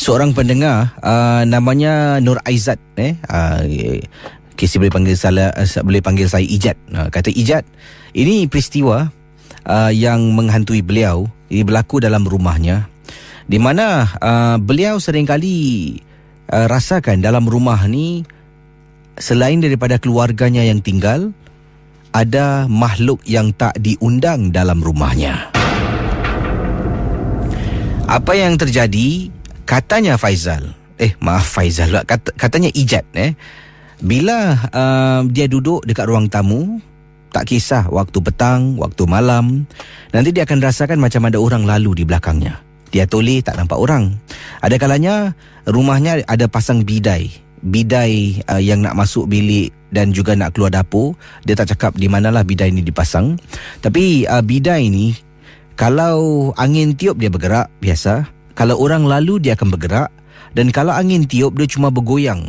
seorang pendengar namanya Nur Aizat Casey boleh panggil saya Ijat. Kata Ijat, ini peristiwa yang menghantui beliau. Ini berlaku dalam rumahnya, di mana beliau seringkali rasakan dalam rumah ni, selain daripada keluarganya yang tinggal, ada makhluk yang tak diundang dalam rumahnya. Apa yang terjadi? Katanya Faizal, katanya Ijat, bila dia duduk dekat ruang tamu, tak kisah waktu petang, waktu malam, nanti dia akan rasakan macam ada orang lalu di belakangnya. Dia toleh, tak nampak orang. Ada kalanya rumahnya ada pasang bidai yang nak masuk bilik dan juga nak keluar dapur. Dia tak cakap di manalah bidai ni dipasang. Tapi bidai ni, kalau angin tiup dia bergerak biasa, kalau orang lalu dia akan bergerak, dan kalau angin tiup dia cuma bergoyang.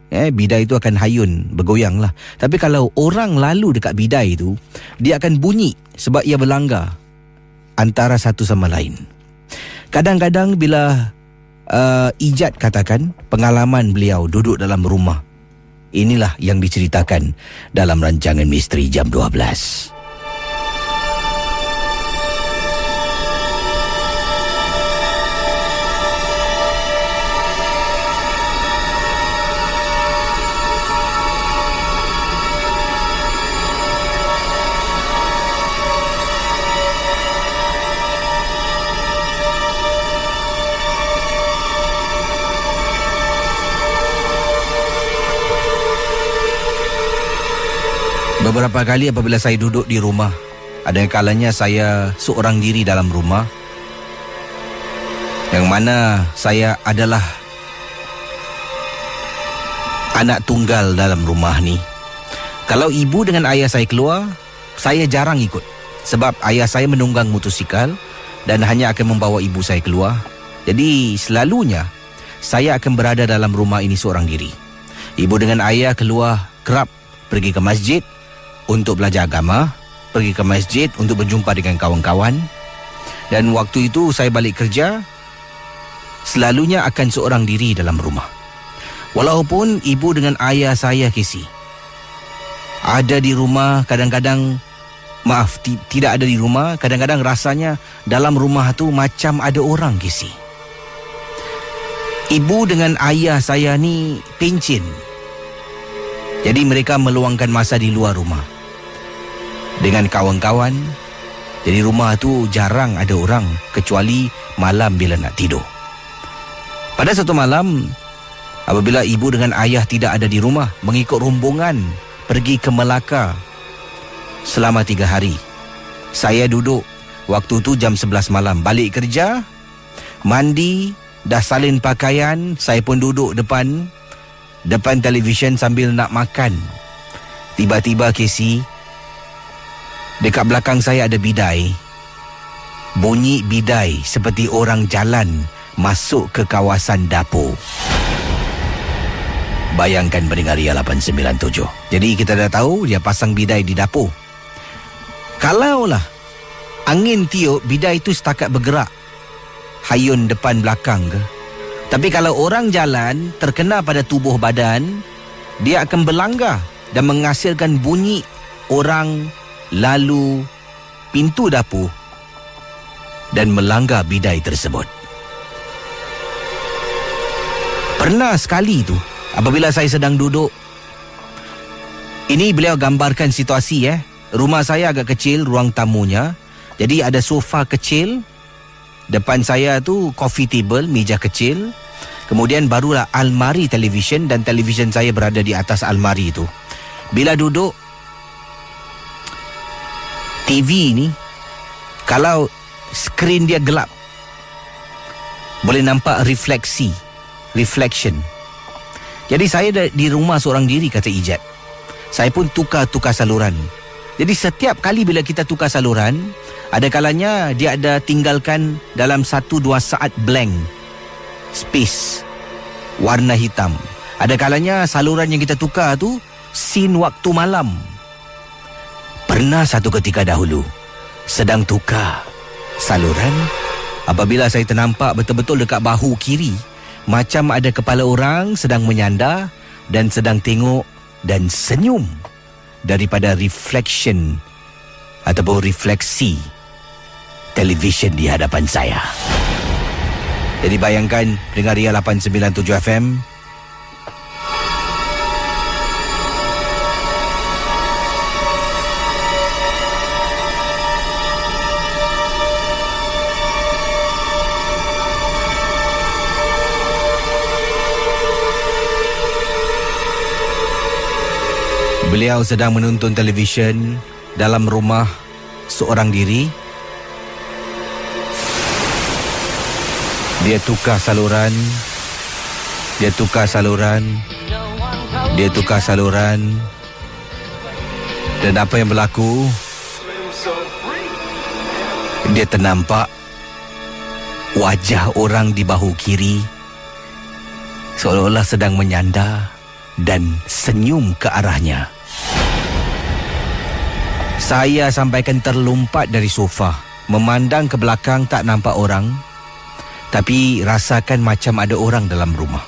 Bidai itu akan hayun, bergoyang lah. Tapi kalau orang lalu dekat bidai itu, dia akan bunyi sebab ia berlanggar antara satu sama lain. Kadang-kadang bila Ijat katakan pengalaman beliau duduk dalam rumah, inilah yang diceritakan dalam rancangan Misteri Jam 12. Beberapa kali apabila saya duduk di rumah, ada kalanya saya seorang diri dalam rumah, yang mana saya adalah anak tunggal dalam rumah ni. Kalau ibu dengan ayah saya keluar, saya jarang ikut, sebab ayah saya menunggang motosikal dan hanya akan membawa ibu saya keluar. Jadi selalunya saya akan berada dalam rumah ini seorang diri. Ibu dengan ayah keluar kerap pergi ke masjid untuk belajar agama, pergi ke masjid untuk berjumpa dengan kawan-kawan. Dan waktu itu saya balik kerja, selalunya akan seorang diri dalam rumah. Walaupun ibu dengan ayah saya, Casey, ada di rumah, kadang-kadang tidak ada di rumah, kadang-kadang rasanya dalam rumah tu macam ada orang, Casey. Ibu dengan ayah saya ni pencin, jadi mereka meluangkan masa di luar rumah dengan kawan-kawan. Jadi rumah tu jarang ada orang, kecuali malam bila nak tidur. Pada satu malam, apabila ibu dengan ayah tidak ada di rumah, mengikut rombongan pergi ke Melaka selama 3 hari. Saya duduk, waktu tu jam 11 malam, balik kerja, mandi, dah salin pakaian, saya pun duduk depan televisyen sambil nak makan. Tiba-tiba, Casey, dekat belakang saya ada bidai. Bunyi bidai seperti orang jalan masuk ke kawasan dapur. Bayangkan pendengar Ria 897. Jadi kita dah tahu dia pasang bidai di dapur. Kalaulah angin tiup, bidai itu setakat bergerak, hayun depan belakang ke. Tapi kalau orang jalan terkena pada tubuh badan, dia akan berlanggar dan menghasilkan bunyi orang lalu pintu dapur dan melanggar bidai tersebut. Pernah sekali tu, apabila saya sedang duduk, ini beliau gambarkan situasi. Rumah saya agak kecil, ruang tamunya. Jadi ada sofa kecil, depan saya tu coffee table, meja kecil. Kemudian barulah almari televisyen, dan televisyen saya berada di atas almari itu. Bila duduk, TV ni, kalau skrin dia gelap, boleh nampak reflection. Jadi saya di rumah seorang diri, kata Ijat. Saya pun tukar saluran. Jadi setiap kali bila kita tukar saluran, ada kalanya dia ada tinggalkan dalam 1-2 saat blank space warna hitam. Ada kalanya saluran yang kita tukar tu scene waktu malam. Pernah satu ketika dahulu, sedang tukar saluran, apabila saya ternampak betul-betul dekat bahu kiri Macam ada kepala orang sedang menyandar dan sedang tengok dan senyum daripada reflection ataupun refleksi televisyen di hadapan saya. Jadi bayangkan dengar Ria 897 FM. Beliau sedang menonton televisyen dalam rumah seorang diri. Dia tukar saluran. Dia tukar saluran. Dia tukar saluran. Dan apa yang berlaku? Dia ternampak wajah orang di bahu kiri seolah-olah sedang menyandar dan senyum ke arahnya. Saya sampaikan terlompat dari sofa, memandang ke belakang tak nampak orang, tapi rasakan macam ada orang dalam rumah.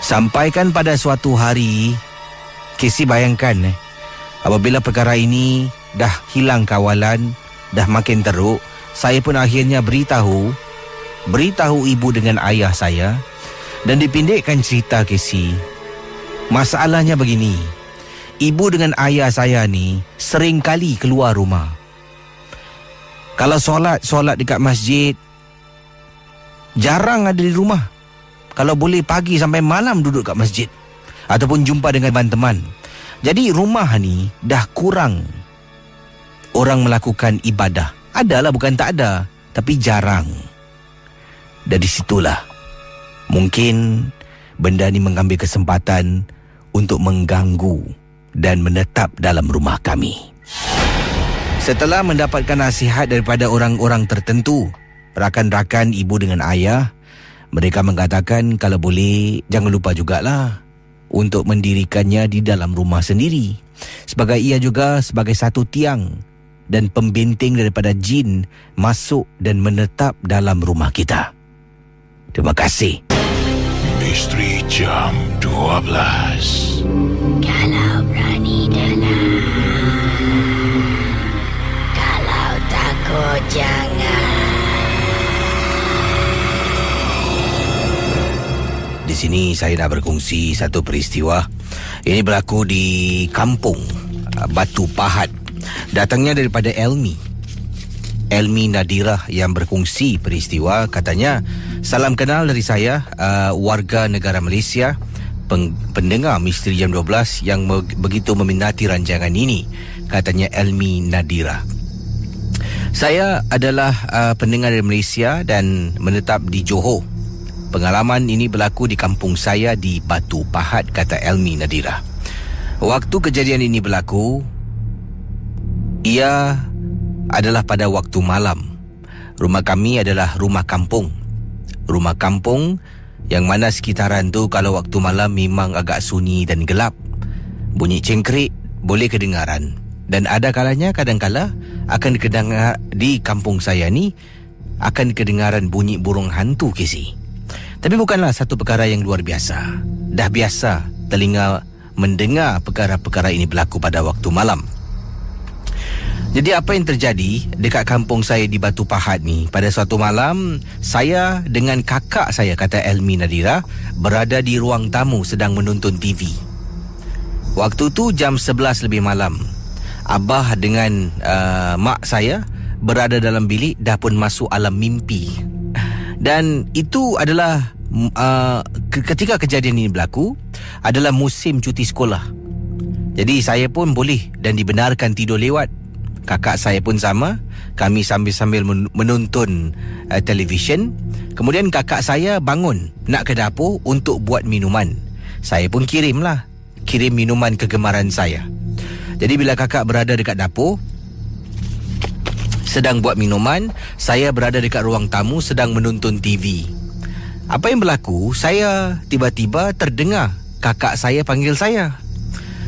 Sampaikan pada suatu hari, Casey bayangkan apabila perkara ini dah hilang kawalan, dah makin teruk, saya pun akhirnya beritahu ibu dengan ayah saya dan dipendekkan cerita Casey. Masalahnya begini, ibu dengan ayah saya ni sering kali keluar rumah. Kalau solat dekat masjid, jarang ada di rumah. Kalau boleh pagi sampai malam duduk kat masjid ataupun jumpa dengan teman-teman. Jadi rumah ni dah kurang orang melakukan ibadah. Adalah, bukan tak ada, tapi jarang. Dari situlah mungkin benda ni mengambil kesempatan untuk mengganggu dan menetap dalam rumah kami. Setelah mendapatkan nasihat daripada orang-orang tertentu, rakan-rakan ibu dengan ayah, mereka mengatakan kalau boleh jangan lupa jugalah untuk mendirikannya di dalam rumah sendiri, sebagai ia juga sebagai satu tiang dan pembenteng daripada jin masuk dan menetap dalam rumah kita. Terima kasih. Misteri Jam 12. Kalau berani dalam, kalau takut jangan. Di sini saya nak berkongsi satu peristiwa. Ini berlaku di kampung Batu Pahat. Datangnya daripada Elmi Nadirah yang berkongsi peristiwa. Katanya, salam kenal dari saya, warga negara Malaysia, pendengar Misteri Jam 12 yang begitu meminati rancangan ini. Katanya Elmi Nadirah. Saya adalah pendengar dari Malaysia dan menetap di Johor. Pengalaman ini berlaku di kampung saya di Batu Pahat, kata Elmi Nadirah. Waktu kejadian ini berlaku, ia adalah pada waktu malam. Rumah kami adalah rumah kampung. Rumah kampung yang mana sekitaran tu kalau waktu malam memang agak sunyi dan gelap. Bunyi cengkerik boleh kedengaran. Dan ada kalanya, kadang-kala akan kedengar di kampung saya ni akan kedengaran bunyi burung hantu, Casey. Tapi bukanlah satu perkara yang luar biasa. Dah biasa telinga mendengar perkara-perkara ini berlaku pada waktu malam. Jadi apa yang terjadi dekat kampung saya di Batu Pahat ni, pada suatu malam, saya dengan kakak saya, kata Elmi Nadira, berada di ruang tamu sedang menonton TV. Waktu tu jam 11 lebih malam. Abah dengan mak saya berada dalam bilik, dah pun masuk alam mimpi. Dan itu adalah ketika kejadian ini berlaku adalah musim cuti sekolah. Jadi saya pun boleh dan dibenarkan tidur lewat. Kakak saya pun sama. Kami sambil-sambil menonton televisyen. Kemudian kakak saya bangun nak ke dapur untuk buat minuman. Saya pun kirim minuman kegemaran saya. Jadi bila kakak berada dekat dapur sedang buat minuman, saya berada dekat ruang tamu sedang menonton TV. Apa yang berlaku? Saya tiba-tiba terdengar kakak saya panggil saya.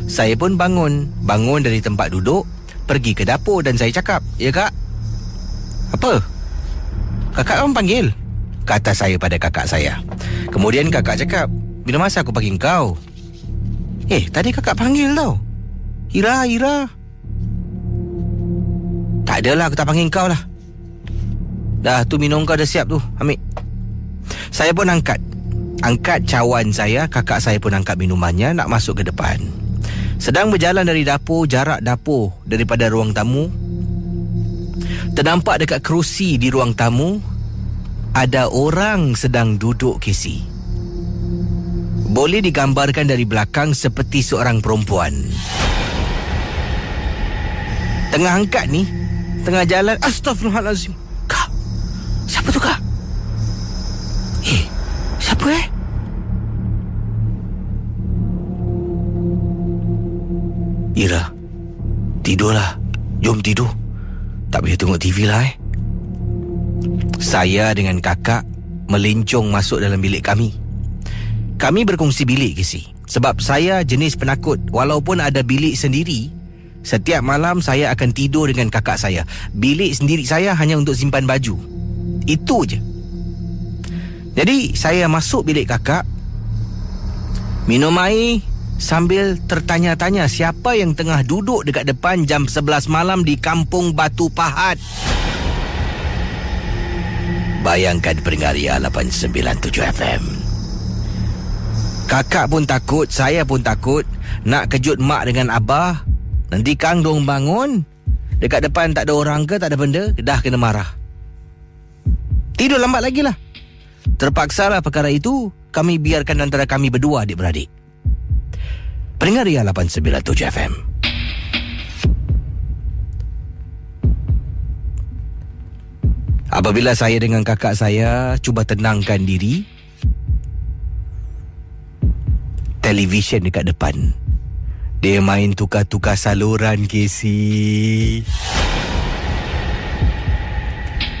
Saya pun bangun dari tempat duduk, pergi ke dapur dan saya cakap, "Ya kak." "Apa?" "Kakak kamu panggil." kata saya pada kakak saya. Kemudian kakak cakap, bila masa aku panggil kau? Tadi kakak panggil tau. Ira. Tak adalah, aku tak panggil kau lah. Dah tu minum kau dah siap tu, ambil. Saya pun angkat cawan saya, kakak saya pun angkat minumannya nak masuk ke depan. Sedang berjalan dari dapur, jarak dapur daripada ruang tamu, ternampak dekat kerusi di ruang tamu ada orang sedang duduk, Casey. Boleh digambarkan dari belakang seperti seorang perempuan. Tengah angkat ni, tengah jalan, Astaghfirullahalazim. Kak, siapa tu kak? Siapa Ira, tidurlah. Jom tidur. Tak boleh tengok TV lah Saya dengan kakak melencong masuk dalam bilik kami. Kami berkongsi bilik, Casey. Sebab saya jenis penakut. Walaupun ada bilik sendiri, setiap malam saya akan tidur dengan kakak saya. Bilik sendiri saya hanya untuk simpan baju. Itu je. Jadi saya masuk bilik kakak, minum air sambil tertanya-tanya siapa yang tengah duduk dekat depan jam 11 malam di Kampung Batu Pahat. Bayangkan pendengar Ria 897 FM. Kakak pun takut, saya pun takut. Nak kejut mak dengan abah, nanti kang dong bangun, dekat depan tak ada orang ke, tak ada benda, dah kena marah. Tidur lambat lagi lah. Terpaksalah perkara itu kami biarkan antara kami berdua adik-beradik. Pendengar Ria 897 FM. Apabila saya dengan kakak saya cuba tenangkan diri, televisyen dekat depan, dia main tukar-tukar saluran, Casey.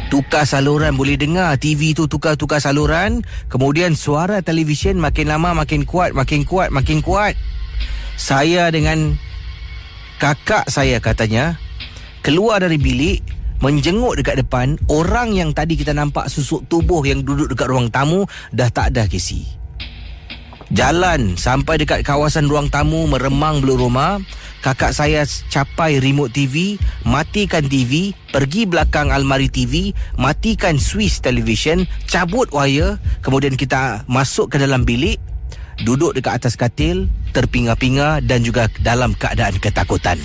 Tukar saluran, boleh dengar TV tu tukar-tukar saluran. Kemudian suara televisyen makin lama makin kuat. Saya dengan kakak saya katanya keluar dari bilik, menjenguk dekat depan. Orang yang tadi kita nampak susuk tubuh yang duduk dekat ruang tamu dah tak ada, Casey. Jalan sampai dekat kawasan ruang tamu, meremang beluk rumah. Kakak saya capai remote TV, matikan TV, pergi belakang almari TV, matikan Swiss television, cabut wire. Kemudian kita masuk ke dalam bilik, duduk dekat atas katil, terpinga-pinga dan juga dalam keadaan ketakutan.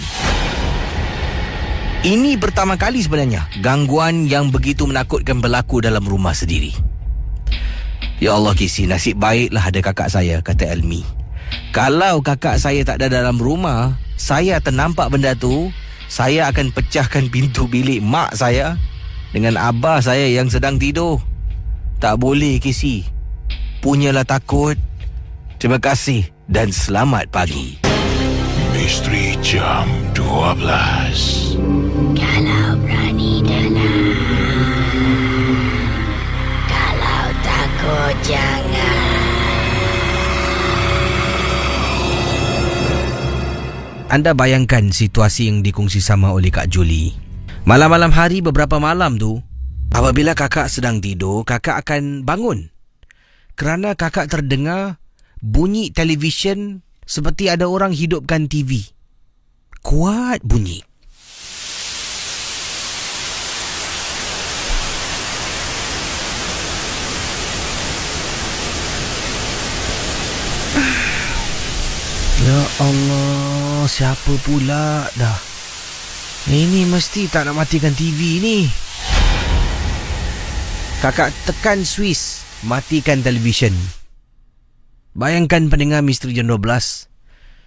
Ini pertama kali sebenarnya gangguan yang begitu menakutkan berlaku dalam rumah sendiri. Ya Allah, Casey, nasib baiklah ada kakak saya, kata Elmi. Kalau kakak saya tak ada dalam rumah, saya ternampak benda tu, saya akan pecahkan pintu bilik mak saya dengan abah saya yang sedang tidur. Tak boleh, Casey. Punyalah takut. Terima kasih dan selamat pagi. Misteri Jam 12. Kalau berani dalam, kalau takut jangan. Anda bayangkan situasi yang dikongsi sama oleh Kak Julie. Malam-malam hari, beberapa malam tu, apabila kakak sedang tidur, kakak akan bangun kerana kakak terdengar bunyi televisyen seperti ada orang hidupkan TV. Kuat bunyi. Ya Allah, siapa pula dah? Ini mesti tak nak matikan TV ni. Kakak tekan Swiss, matikan televisyen. Bayangkan pendengar Misteri Jam 12.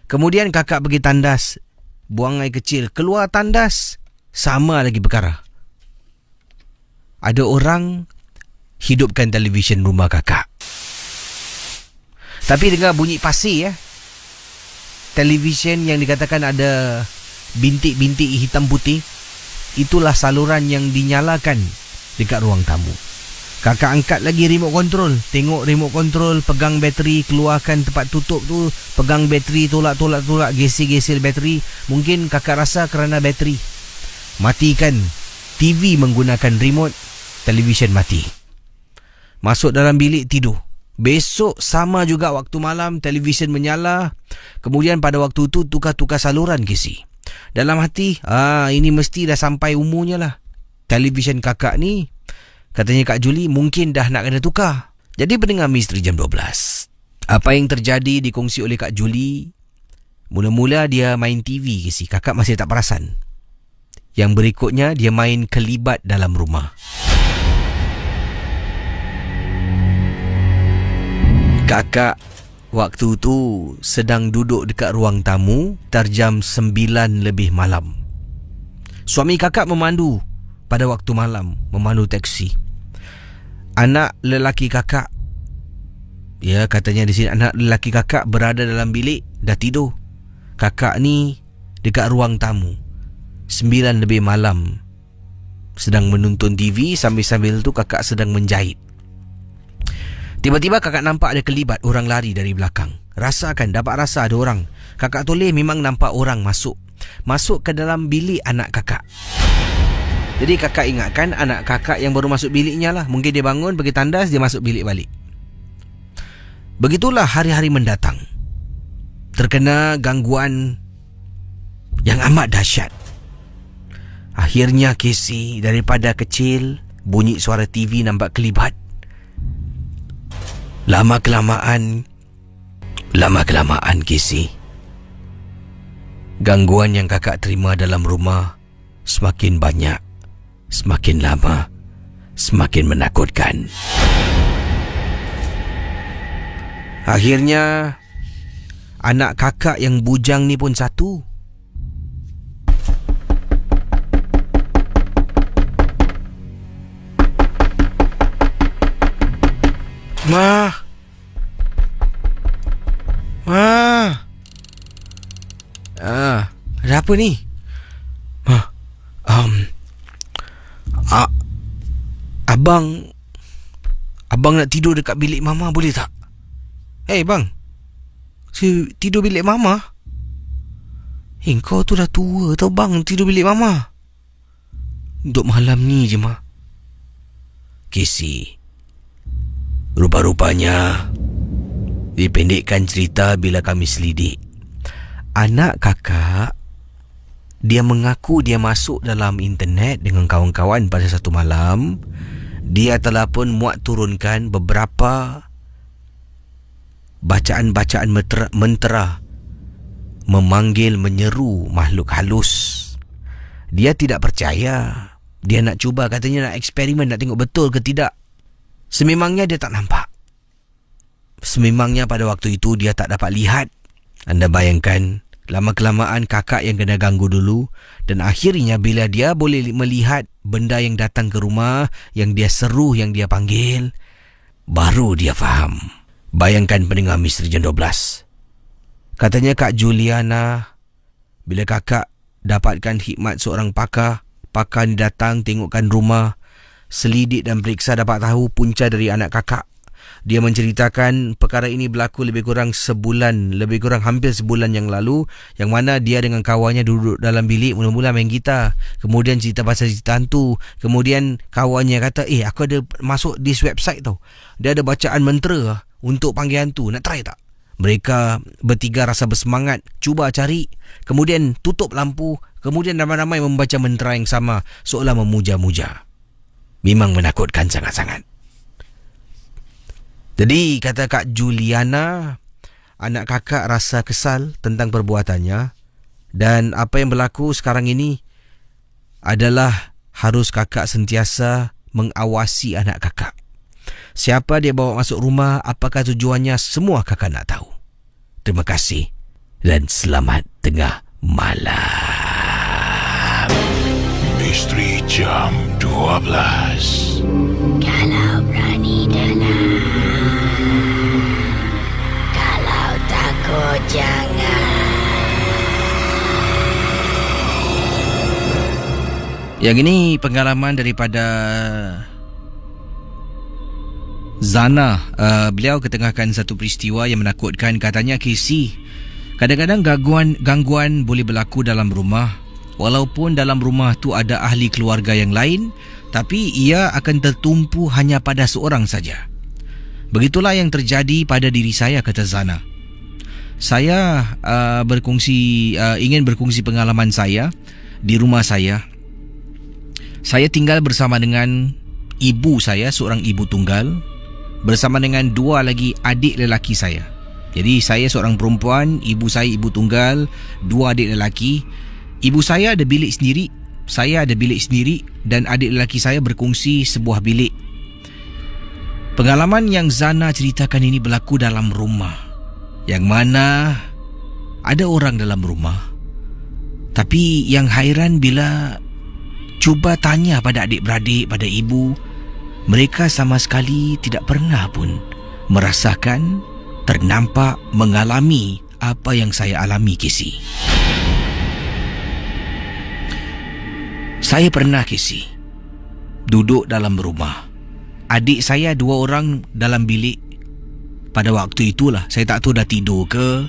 Kemudian kakak pergi tandas, buang air kecil, keluar tandas, sama lagi perkara. Ada orang hidupkan televisyen rumah kakak. Tapi dengar bunyi pasir televisyen yang dikatakan ada bintik-bintik hitam putih, itulah saluran yang dinyalakan dekat ruang tamu. Kakak angkat lagi remote control, tengok remote control, pegang bateri, keluarkan tempat tutup tu, pegang bateri, tolak, gesir bateri. Mungkin kakak rasa kerana bateri. Matikan TV menggunakan remote, televisyen mati. masuk dalam bilik tidur. Besok sama juga waktu malam, televisyen menyala. Kemudian pada waktu tu tukar-tukar saluran Casey. Dalam hati, ini mesti dah sampai umurnya lah. Televisyen kakak ni, katanya Kak Julie, mungkin dah nak kena tukar. Jadi pendengar Misteri Jam 12, apa yang terjadi dikongsi oleh Kak Julie. Mula-mula dia main TV Casey, kakak masih tak perasan. Yang berikutnya dia main kelibat dalam rumah. Kakak waktu tu sedang duduk dekat ruang tamu terjam 9 lebih malam. Suami kakak memandu pada waktu malam, memandu teksi. Anak lelaki kakak, ya katanya di sini anak lelaki kakak berada dalam bilik dah tidur. Kakak ni dekat ruang tamu 9 lebih malam sedang menonton TV, sambil-sambil tu kakak sedang menjahit. Tiba-tiba kakak nampak ada kelibat orang lari dari belakang. Dapat rasa ada orang. Kakak toleh memang nampak orang masuk ke dalam bilik anak kakak. Jadi kakak ingatkan anak kakak yang baru masuk biliknya lah. Mungkin dia bangun, pergi tandas, dia masuk bilik balik. Begitulah hari-hari mendatang. Terkena gangguan yang amat dahsyat. Akhirnya Casey, daripada kecil bunyi suara TV nampak kelibat. Lama-kelamaan Casey, gangguan yang kakak terima dalam rumah semakin banyak, semakin lama, semakin menakutkan. Akhirnya anak kakak yang bujang ni pun satu. Ma. Ada apa ni? Ma. Abang nak tidur dekat bilik mama boleh tak? Bang. Saya tidur bilik mama? Kau tu dah tua tau bang, tidur bilik mama. Untuk malam ni je, Ma. Casey, rupa-rupanya dipendekkan cerita bila kami selidik, anak kakak dia mengaku dia masuk dalam internet dengan kawan-kawan pada satu malam. Dia telah pun muat turunkan beberapa bacaan-bacaan mentera memanggil, menyeru makhluk halus. Dia tidak percaya. Dia nak cuba, katanya nak eksperimen, nak tengok betul ke tidak. Sememangnya dia tak nampak. Sememangnya pada waktu itu dia tak dapat lihat. Anda bayangkan, lama-kelamaan kakak yang kena ganggu dulu, dan akhirnya bila dia boleh melihat benda yang datang ke rumah, yang dia seru, yang dia panggil, baru dia faham. Bayangkan pendengar Misteri Jam 12. Katanya Kak Juliana, bila kakak dapatkan khidmat seorang pakar ni datang tengokkan rumah, selidik dan periksa, dapat tahu punca dari anak kakak. Dia menceritakan perkara ini berlaku lebih kurang hampir sebulan yang lalu, yang mana dia dengan kawannya duduk dalam bilik, mula-mula main gitar, kemudian cerita pasal cerita hantu. Kemudian kawannya kata, aku ada masuk this website tau, dia ada bacaan mentera untuk panggil hantu, nak try tak? Mereka bertiga rasa bersemangat, cuba cari, kemudian tutup lampu, kemudian ramai-ramai membaca mentera yang sama, seolah memuja-muja. Memang menakutkan sangat-sangat. Jadi kata Kak Juliana, anak kakak rasa kesal tentang perbuatannya, dan apa yang berlaku sekarang ini adalah harus kakak sentiasa mengawasi anak kakak. Siapa dia bawa masuk rumah, apakah tujuannya, semua kakak nak tahu. Terima kasih dan selamat tengah malam. Misteri Jam 12. Kalau berani dalam, kalau takut jangan. Yang ini pengalaman daripada Zana. Beliau ketengahkan satu peristiwa yang menakutkan. Katanya, Casey, kadang-kadang gangguan boleh berlaku dalam rumah. Walaupun dalam rumah tu ada ahli keluarga yang lain, tapi ia akan tertumpu hanya pada seorang saja. Begitulah yang terjadi pada diri saya, kata Zana. Saya ingin berkongsi pengalaman saya di rumah saya. Saya tinggal bersama dengan ibu saya, seorang ibu tunggal, bersama dengan 2 lagi adik lelaki saya. Jadi saya seorang perempuan, ibu saya ibu tunggal, 2 adik lelaki. Ibu saya ada bilik sendiri, saya ada bilik sendiri, dan adik lelaki saya berkongsi sebuah bilik. Pengalaman yang Zana ceritakan ini berlaku dalam rumah, yang mana ada orang dalam rumah. Tapi yang hairan bila cuba tanya pada adik-beradik, pada ibu, mereka sama sekali tidak pernah pun merasakan, ternampak, mengalami apa yang saya alami, Casey. Saya pernah, Casey, duduk dalam rumah. Adik saya 2 orang dalam bilik. Pada waktu itulah, saya tak tahu dah tidur ke,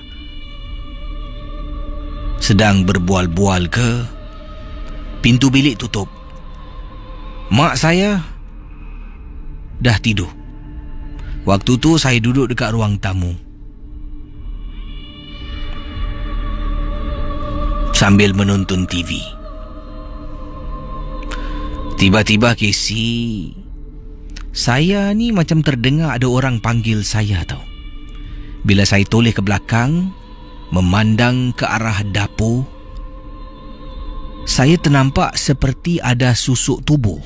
sedang berbual-bual ke. Pintu bilik tutup. Mak saya dah tidur. Waktu tu saya duduk dekat ruang tamu sambil menonton TV. Tiba-tiba, Casey, saya ni macam terdengar ada orang panggil saya tau. Bila saya toleh ke belakang, memandang ke arah dapur, saya ternampak seperti ada susuk tubuh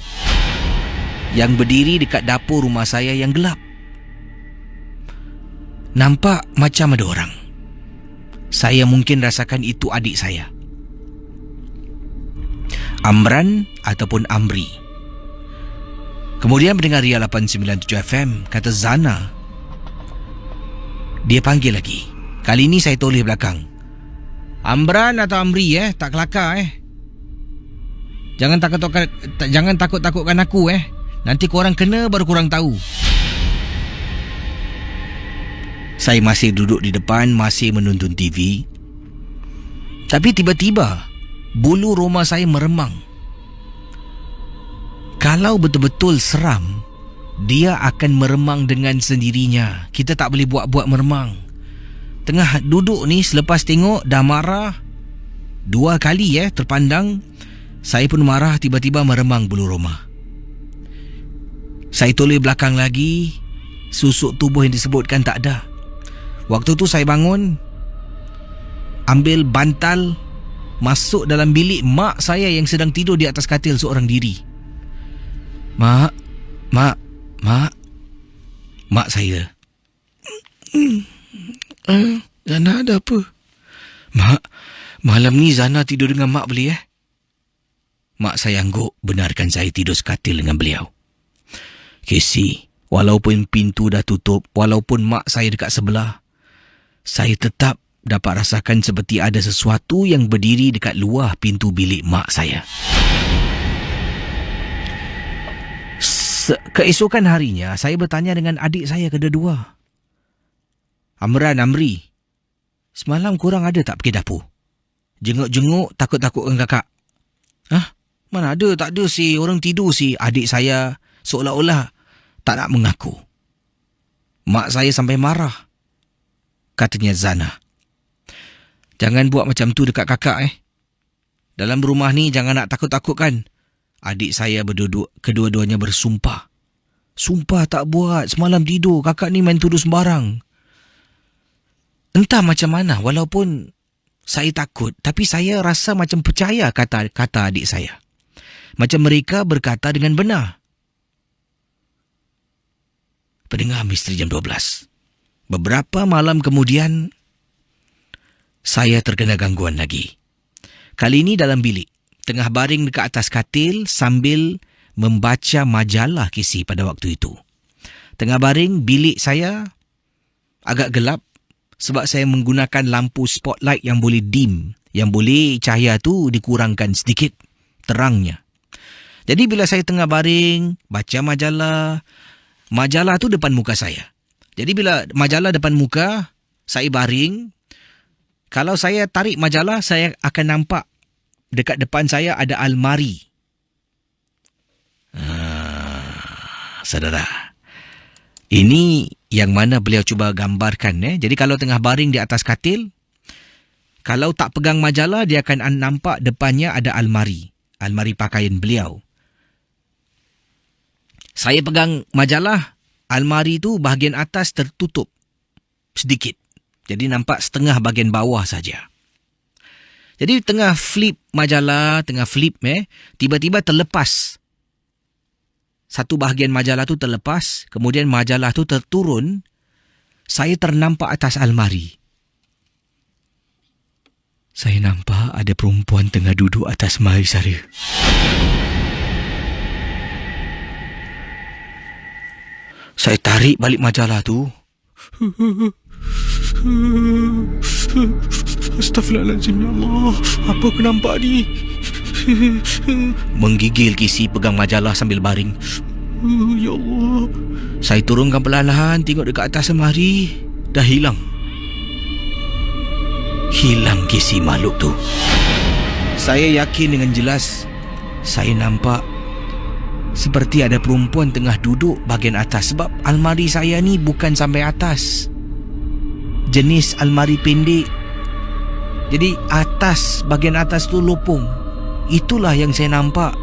yang berdiri dekat dapur rumah saya yang gelap. Nampak macam ada orang. Saya mungkin rasakan itu adik saya, Amran ataupun Amri. Kemudian mendengar Ria 897 FM, kata Zana. Dia panggil lagi. Kali ini saya toleh belakang. Amran atau Amri, tak kelakar, Jangan takut-takutkan aku, Nanti korang kena baru korang tahu. Saya masih duduk di depan, masih menonton TV. Tapi tiba-tiba bulu roma saya meremang. Kalau betul-betul seram, dia akan meremang dengan sendirinya. Kita tak boleh buat-buat meremang. Tengah duduk ni, selepas tengok dah marah 2 kali terpandang, saya pun marah, tiba-tiba meremang bulu roma. Saya toleh belakang lagi, susuk tubuh yang disebutkan tak ada. Waktu tu saya bangun, ambil bantal, masuk dalam bilik mak saya yang sedang tidur di atas katil seorang diri. Mak. Mak saya. Zana ada apa? Mak, malam ni Zana tidur dengan mak boleh Mak saya angguk benarkan saya tidur sekatil dengan beliau. Casey, walaupun pintu dah tutup, walaupun mak saya dekat sebelah, saya tetap dapat rasakan seperti ada sesuatu yang berdiri dekat luar pintu bilik mak saya. Keesokan harinya, saya bertanya dengan adik saya kedua-dua. Amran, Amri, semalam korang ada tak pergi dapur? Jenguk-jenguk, takut-takutkan kakak. Mana ada, tak ada si, orang tidur si. Adik saya seolah-olah tak nak mengaku. Mak saya sampai marah, katanya Zana. Jangan buat macam tu dekat kakak Dalam rumah ni jangan nak takut-takutkan. Adik saya berduduk, kedua-duanya bersumpah. Sumpah tak buat, semalam tidur, kakak ni main tuduh sembarang. Entah macam mana, walaupun saya takut, tapi saya rasa macam percaya kata adik saya. Macam mereka berkata dengan benar. Pendengar Misteri Jam 12. Beberapa malam kemudian, saya terkena gangguan lagi. Kali ini dalam bilik. Tengah baring dekat atas katil sambil membaca majalah Casey pada waktu itu. Tengah baring, bilik saya agak gelap sebab saya menggunakan lampu spotlight yang boleh dim, yang boleh cahaya tu dikurangkan sedikit terangnya. Jadi bila saya tengah baring, baca majalah tu depan muka saya. Jadi bila majalah depan muka, saya baring. Kalau saya tarik majalah, saya akan nampak dekat depan saya ada almari. Saudara, Ini yang mana beliau cuba gambarkan. Jadi kalau tengah baring di atas katil, kalau tak pegang majalah, dia akan nampak depannya ada almari. Almari pakaian beliau. Saya pegang majalah, almari tu bahagian atas tertutup sedikit. Jadi nampak setengah bahagian bawah saja. Jadi tengah flip majalah, tiba-tiba terlepas. Satu bahagian majalah tu terlepas, kemudian majalah tu terturun. Saya ternampak atas almari. Saya nampak ada perempuan tengah duduk atas almari saya. Saya tarik balik majalah tu. Astaghfirullahaladzim, ya Allah. Apa aku nampak ni? Menggigil Kisi pegang majalah sambil baring. Ya Allah. Saya turunkan perlahan-lahan, tengok dekat atas almari. Dah hilang. Hilang Kisi makhluk tu. Saya yakin dengan jelas, saya nampak seperti ada perempuan tengah duduk bahagian atas. Sebab almari saya ni bukan sampai atas. Jenis almari pendek. Jadi atas, bahagian atas tu lopong. Itulah yang saya nampak.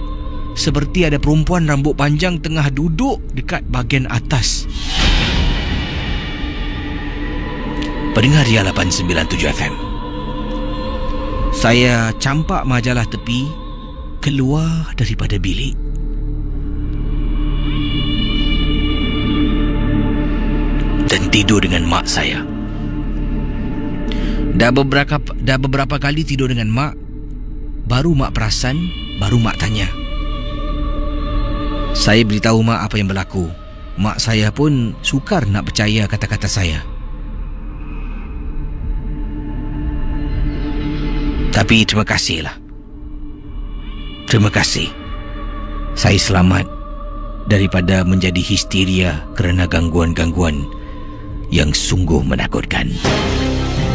Seperti ada perempuan rambut panjang tengah duduk dekat bahagian atas. Pendengar Ria 897 FM. Saya campak majalah tepi, keluar daripada bilik. Dan tidur dengan mak saya. Dah beberapa kali tidur dengan mak. Baru mak perasan, baru mak tanya. Saya beritahu mak apa yang berlaku. Mak saya pun sukar nak percaya kata-kata saya. Tapi terima kasihlah. Terima kasih. Saya selamat daripada menjadi histeria kerana gangguan-gangguan yang sungguh menakutkan.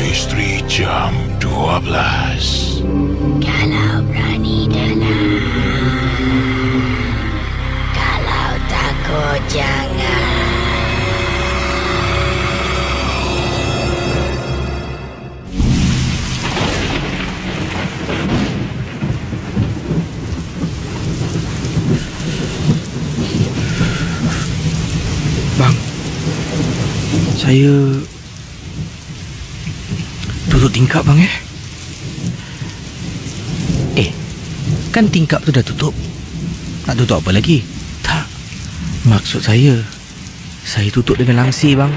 Misteri Jam 12. Kalau berani dalam, kalau takut jangan. Bang, saya tutup tingkap bang kan tingkap tu dah tutup. Nak tutup apa lagi? Tak, maksud saya tutup dengan langsir bang.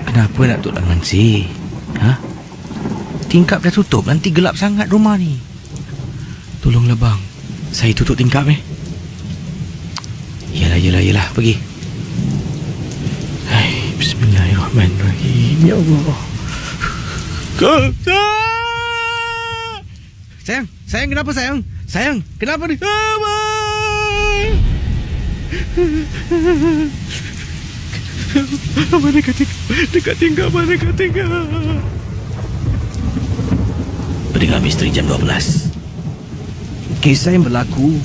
Kenapa nak tutup dengan langsir? Tingkap dah tutup, nanti gelap sangat rumah ni. Tolonglah bang, saya tutup tingkap Yalah, pergi. Hai, Bismillahirrahmanirrahim. Ya Allah. Sayang, kenapa sayang? Sayang, kenapa ni? Mana dekat tingkap. Pendengar Misteri Jam 12. Kisah yang berlaku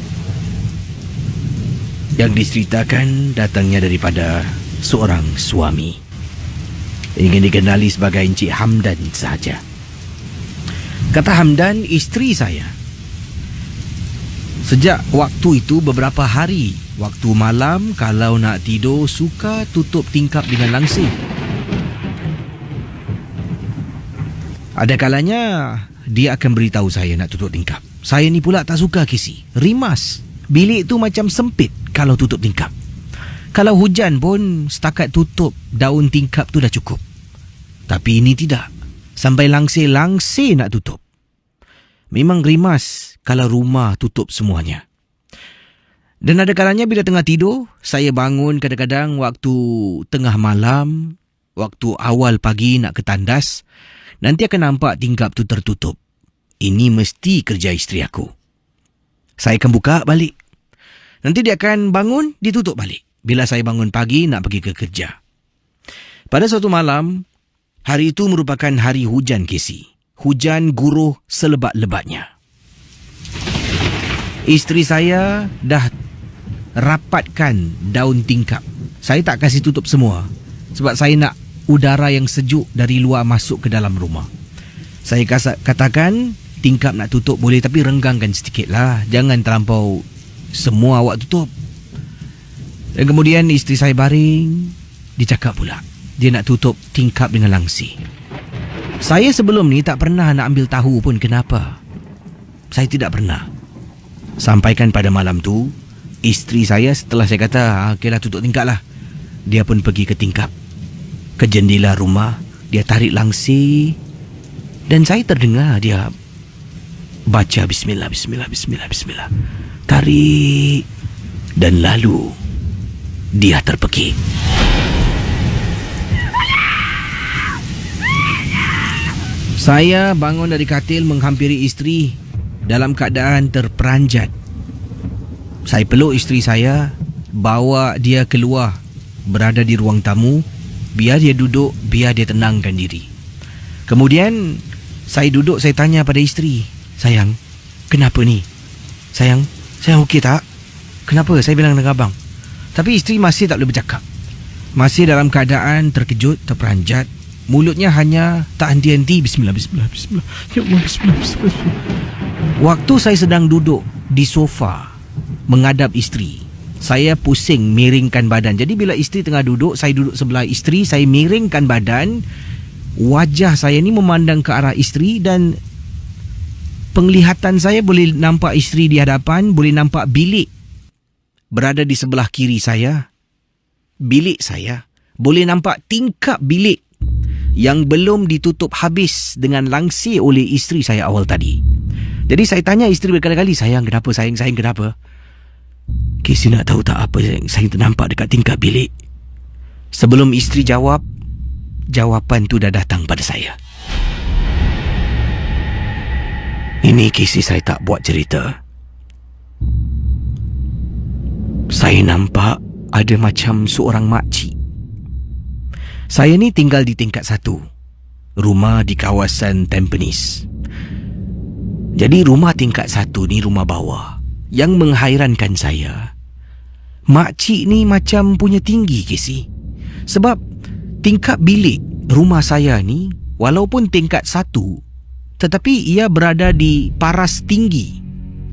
yang diceritakan datangnya daripada seorang suami. Ingin dikenali sebagai Encik Hamdan sahaja. Kata Hamdan, isteri saya. Sejak waktu itu beberapa hari, waktu malam kalau nak tidur suka tutup tingkap dengan langsir. Ada kalanya dia akan beritahu saya nak tutup tingkap. Saya ni pula tak suka Kisi. Rimas. Bilik tu macam sempit kalau tutup tingkap. Kalau hujan pun setakat tutup daun tingkap tu dah cukup. Tapi ini tidak. Sampai langsir nak tutup. Memang rimas kalau rumah tutup semuanya. Dan ada kalanya bila tengah tidur, saya bangun kadang-kadang waktu tengah malam, waktu awal pagi nak ke tandas, nanti akan nampak tingkap tu tertutup. Ini mesti kerja isteri aku. Saya akan buka balik. Nanti dia akan bangun, ditutup balik. Bila saya bangun pagi nak pergi ke kerja. Pada suatu malam, hari itu merupakan hari hujan Kisi. Hujan guruh selebat-lebatnya. Isteri saya dah rapatkan daun tingkap. Saya tak kasih tutup semua sebab saya nak udara yang sejuk dari luar masuk ke dalam rumah. Saya katakan tingkap nak tutup boleh, tapi renggangkan sedikit lah. Jangan terlampau semua awak tutup. Dan kemudian isteri saya baring. Dia cakap pula dia nak tutup tingkap dengan langsi. Saya sebelum ni tak pernah nak ambil tahu pun kenapa. Saya tidak pernah. Sampaikan pada malam tu, isteri saya setelah saya kata okeylah tutup tingkap lah, dia pun pergi ke tingkap, ke jendela rumah. Dia tarik langsi dan saya terdengar dia baca bismillah, bismillah, bismillah, bismillah. Tarik dan lalu dia terpekik. Saya bangun dari katil menghampiri isteri dalam keadaan terperanjat. Saya peluk isteri saya, bawa dia keluar, berada di ruang tamu, biar dia duduk, biar dia tenangkan diri. Kemudian saya duduk, saya tanya pada isteri, sayang, kenapa ni? Sayang okey tak? Kenapa? Saya bilang dengan abang. Tapi isteri masih tak boleh bercakap. Masih dalam keadaan terkejut, terperanjat. Mulutnya hanya tak henti-henti. Bismillah, bismillah, bismillah. Ya Allah, bismillah, bismillah. Waktu saya sedang duduk di sofa menghadap isteri, saya pusing miringkan badan. Jadi bila isteri tengah duduk, saya duduk sebelah isteri, saya miringkan badan. Wajah saya ni memandang ke arah isteri dan penglihatan saya boleh nampak isteri di hadapan, boleh nampak bilik berada di sebelah kiri saya. Bilik saya, boleh nampak tingkap bilik yang belum ditutup habis dengan langsi oleh isteri saya awal tadi. Jadi saya tanya isteri berkali-kali, sayang kenapa, sayang kenapa? Casey nak tahu tak apa yang saya ternampak dekat tingkap bilik? Sebelum isteri jawab, jawapan tu dah datang pada saya. Ini Casey saya tak buat cerita. Saya nampak ada macam seorang makcik. Saya ni tinggal di tingkat 1, rumah di kawasan Tampines. Jadi rumah tingkat 1 ni rumah bawah. Yang menghairankan saya, makcik ni macam punya tinggi Casey. Sebab tingkap bilik rumah saya ni walaupun tingkat 1, tetapi ia berada di paras tinggi,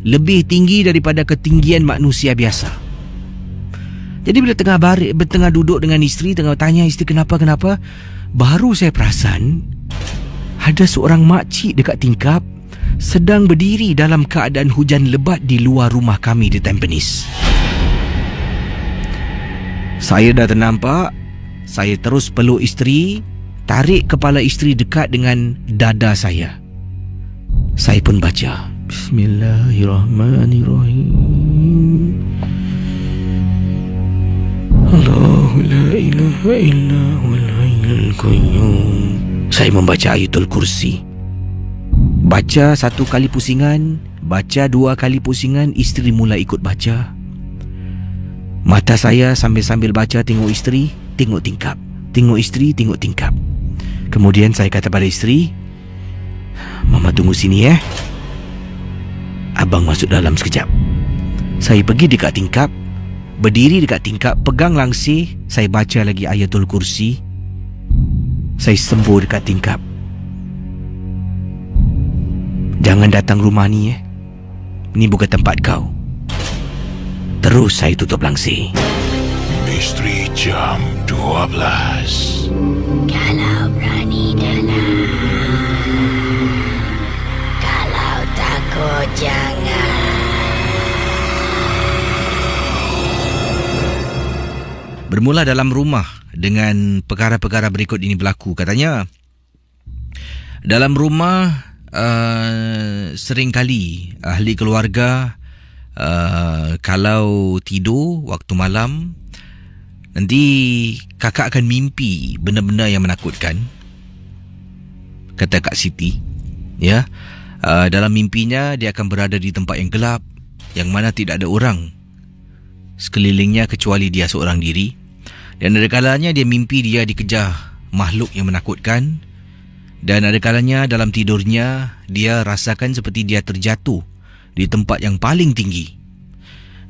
lebih tinggi daripada ketinggian manusia biasa. Jadi bila tengah duduk dengan isteri, tengah tanya isteri kenapa, baru saya perasan ada seorang makcik dekat tingkap sedang berdiri dalam keadaan hujan lebat di luar rumah kami di Tampines. Saya dah ternampak. Saya terus peluk isteri, tarik kepala isteri dekat dengan dada saya. Saya pun baca Bismillahirrahmanirrahim. Allahu la ilaha illa huwal hayyul qayyum. Saya membaca ayatul kursi. Baca 1 kali pusingan, baca 2 kali pusingan, isteri mula ikut baca. Mata saya sambil-sambil baca tengok isteri, tengok tingkap. Tengok isteri, tengok tingkap. Kemudian saya kata pada isteri, Mama tunggu sini Abang masuk dalam sekejap. Saya pergi dekat tingkap, berdiri dekat tingkap, pegang langsi, saya baca lagi ayatul kursi. Saya sembur dekat tingkap. Jangan datang rumah ni Ni bukan tempat kau. Terus saya tutup langsi. Misteri Jam 12. Kalau berani dalam, kalau takut jangan. Bermula dalam rumah dengan perkara-perkara berikut ini berlaku. Katanya dalam rumah seringkali ahli keluarga kalau tidur waktu malam, nanti kakak akan mimpi benda-benda yang menakutkan. Kata Kak Siti, dalam mimpinya dia akan berada di tempat yang gelap, yang mana tidak ada orang sekelilingnya kecuali dia seorang diri. Dan ada kalanya dia mimpi dia dikejar makhluk yang menakutkan. Dan ada kalanya dalam tidurnya dia rasakan seperti dia terjatuh di tempat yang paling tinggi.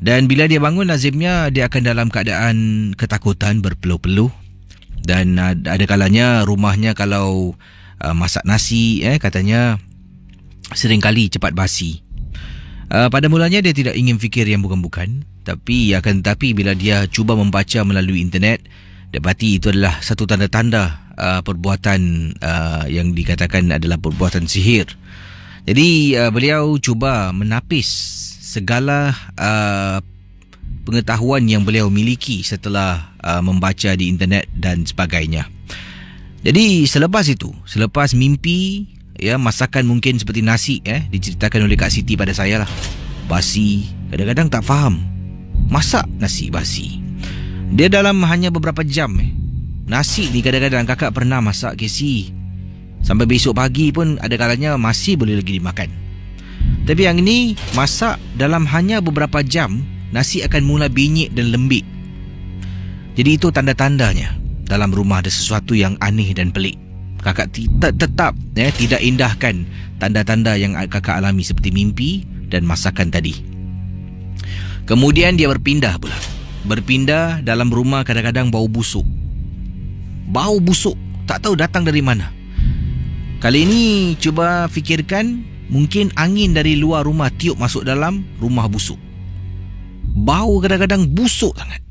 Dan bila dia bangun, lazimnya dia akan dalam keadaan ketakutan, berpeluh-peluh. Dan ada kalanya rumahnya kalau masak nasi, katanya seringkali cepat basi. Pada mulanya dia tidak ingin fikir yang bukan-bukan, tapi bila dia cuba membaca melalui internet, dapati itu adalah satu tanda-tanda perbuatan yang dikatakan adalah perbuatan sihir. Jadi beliau cuba menapis segala pengetahuan yang beliau miliki setelah membaca di internet dan sebagainya. Jadi selepas mimpi, masakan mungkin seperti nasi, diceritakan oleh Kak Siti pada saya lah, basi, kadang-kadang tak faham masak nasi basi. Dia dalam hanya beberapa jam, nasi ni kadang-kadang kakak pernah masak KC sampai besok pagi pun ada kalanya masih boleh lagi dimakan. Tapi yang ini masak dalam hanya beberapa jam, nasi akan mula binyik dan lembik. Jadi itu tanda-tandanya dalam rumah ada sesuatu yang aneh dan pelik. Kakak tetap tidak indahkan tanda-tanda yang kakak alami seperti mimpi dan masakan tadi. Kemudian dia berpindah pula. Berpindah dalam rumah kadang-kadang bau busuk. Bau busuk, tak tahu datang dari mana. Kali ini cuba fikirkan, mungkin angin dari luar rumah tiup masuk dalam rumah busuk. Bau kadang-kadang busuk sangat.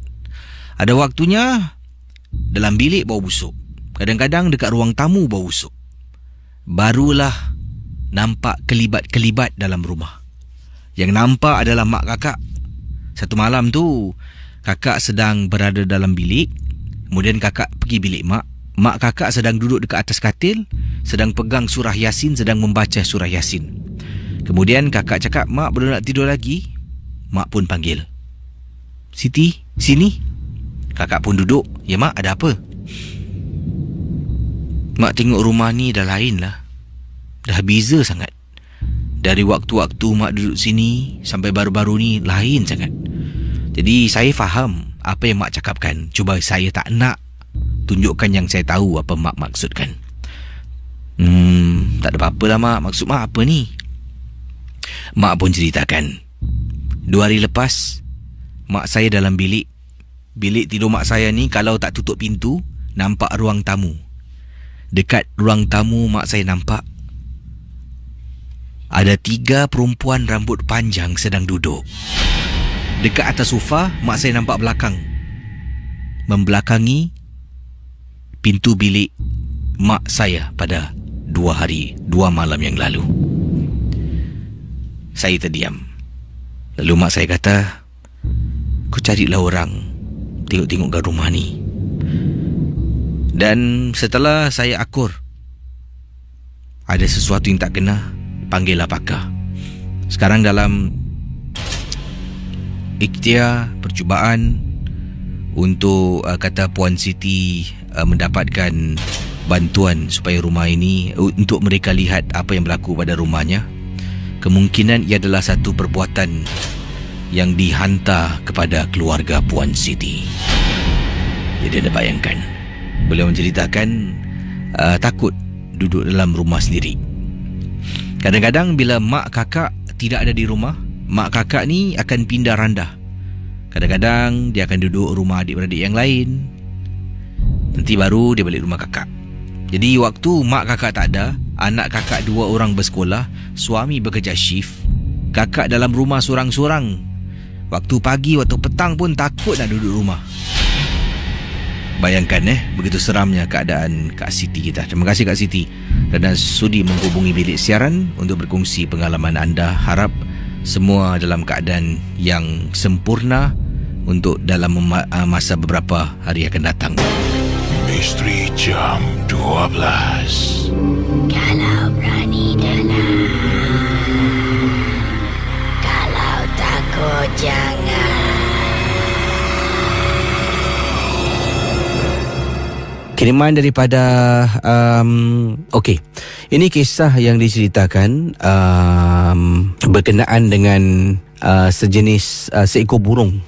Ada waktunya dalam bilik bau busuk. Kadang-kadang dekat ruang tamu bau busuk. Barulah nampak kelibat-kelibat dalam rumah. Yang nampak adalah mak kakak. Satu malam tu, kakak sedang berada dalam bilik. Kemudian kakak pergi bilik mak. Mak kakak sedang duduk dekat atas katil, sedang pegang surah Yasin, sedang membaca surah Yasin. Kemudian kakak cakap, "Mak, belum nak tidur lagi?" Mak pun panggil, "Siti, sini." Kakak pun duduk. "Ya mak, ada apa?" "Mak tengok rumah ni dah lain lah. Dah beza sangat. Dari waktu-waktu mak duduk sini sampai baru-baru ni lain sangat. Jadi saya faham apa yang mak cakapkan. Cuba saya tak nak tunjukkan yang saya tahu apa mak maksudkan." Tak ada apa-apa lah mak. Maksud mak apa ni?" Mak pun ceritakan. 2 hari lepas, mak saya dalam bilik. Bilik tidur mak saya ni kalau tak tutup pintu, nampak ruang tamu. Dekat ruang tamu mak saya nampak ada 3 perempuan rambut panjang sedang duduk. Dekat atas sofa, mak saya nampak belakang, membelakangi pintu bilik mak saya pada 2 malam yang lalu. Saya terdiam. Lalu mak saya kata, "Kau carilah orang tengok-tengok ke rumah ni." Dan setelah saya akur, ada sesuatu yang tak kena, panggillah pakar. Sekarang dalam ikhtiar, percubaan untuk kata Puan Siti mendapatkan bantuan supaya rumah ini, untuk mereka lihat apa yang berlaku pada rumahnya. Kemungkinan ia adalah satu perbuatan yang dihantar kepada keluarga Puan Siti. Jadi anda bayangkan, beliau menceritakan takut duduk dalam rumah sendiri. Kadang-kadang bila mak kakak tidak ada di rumah, mak kakak ni akan pindah randah. Kadang-kadang dia akan duduk rumah adik-beradik yang lain, nanti baru dia balik rumah kakak. Jadi waktu mak kakak tak ada, anak kakak 2 orang bersekolah, suami bekerja shift, kakak dalam rumah sorang-sorang. Waktu pagi, waktu petang pun takut nak duduk rumah. Bayangkan begitu seramnya keadaan Kak Siti kita. Terima kasih Kak Siti kerana sudi menghubungi bilik siaran untuk berkongsi pengalaman anda. Harap semua dalam keadaan yang sempurna untuk dalam masa beberapa hari akan datang. Misteri Jam 12. Kalau berani dalam, kalau takut jangan. Kiriman daripada ini kisah yang diceritakan berkenaan dengan sejenis seekor burung.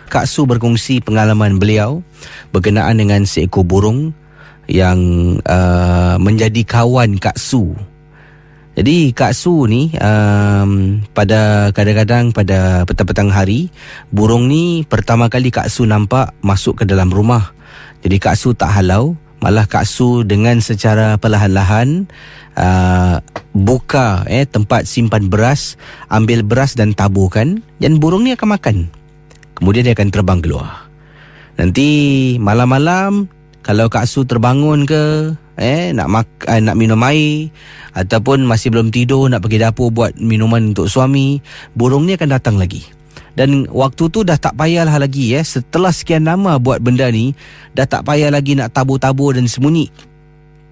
Kak Su berkongsi pengalaman beliau berkenaan dengan seekor burung yang menjadi kawan Kak Su Jadi Kak Su ni pada kadang-kadang pada petang-petang hari, burung ni pertama kali Kak Su nampak masuk ke dalam rumah. Jadi Kak Su tak halau, malah Kak Su dengan secara perlahan-lahan buka tempat simpan beras, ambil beras dan taburkan, dan burung ni akan makan. Kemudian dia akan terbang keluar. Nanti malam-malam kalau Kak Su terbangun ke, nak minum air ataupun masih belum tidur nak pergi dapur buat minuman untuk suami, burung ni akan datang lagi. Dan waktu tu dah tak payahlah lagi setelah sekian lama buat benda ni, dah tak payah lagi nak tabur-tabur dan sembunyi.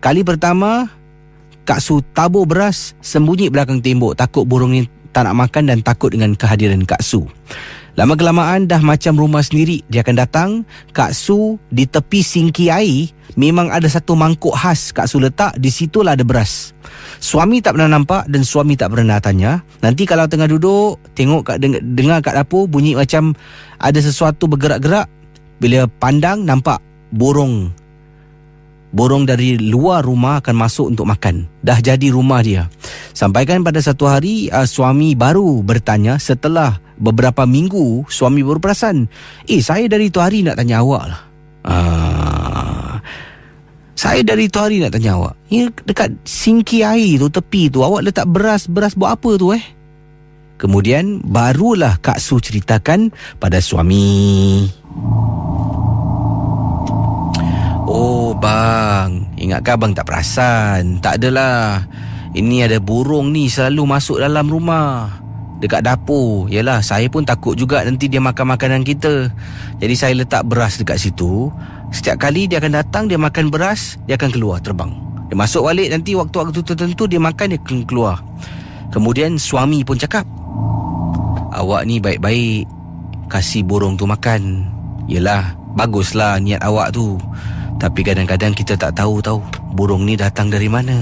Kali pertama Kak Su tabur beras, sembunyi belakang tembok, takut burung ni tak nak makan dan takut dengan kehadiran Kak Su. Lama-kelamaan dah macam rumah sendiri. Dia akan datang, Kak Su di tepi singki air memang ada satu mangkuk khas Kak Su letak, di situlah ada beras. Suami tak pernah nampak dan suami tak pernah tanya. Nanti kalau tengah duduk, tengok dengar kat dapur bunyi macam ada sesuatu bergerak-gerak. Bila pandang nampak burung dari luar rumah akan masuk untuk makan. Dah jadi rumah dia. Sampaikan pada satu hari suami baru bertanya, setelah beberapa minggu suami baru perasan, saya dari tu hari nak tanya awak lah. Saya dari tu hari nak tanya awak, dekat singki air tu, tepi tu, awak letak beras buat apa tu Kemudian barulah Kak Su ceritakan pada suami. Oh bang, ingatkah abang tak perasan? Tak adalah. Ini ada burung ni selalu masuk dalam rumah, dekat dapur. Yalah, saya pun takut juga nanti dia makan makanan kita. Jadi saya letak beras dekat situ. Setiap kali dia akan datang, dia makan beras, dia akan keluar terbang. Dia masuk balik, nanti waktu-waktu tertentu dia makan, dia akan keluar. Kemudian suami pun cakap, awak ni baik-baik kasih burung tu makan. Yelah, baguslah niat awak tu. Tapi kadang-kadang kita tak tahu burung ni datang dari mana.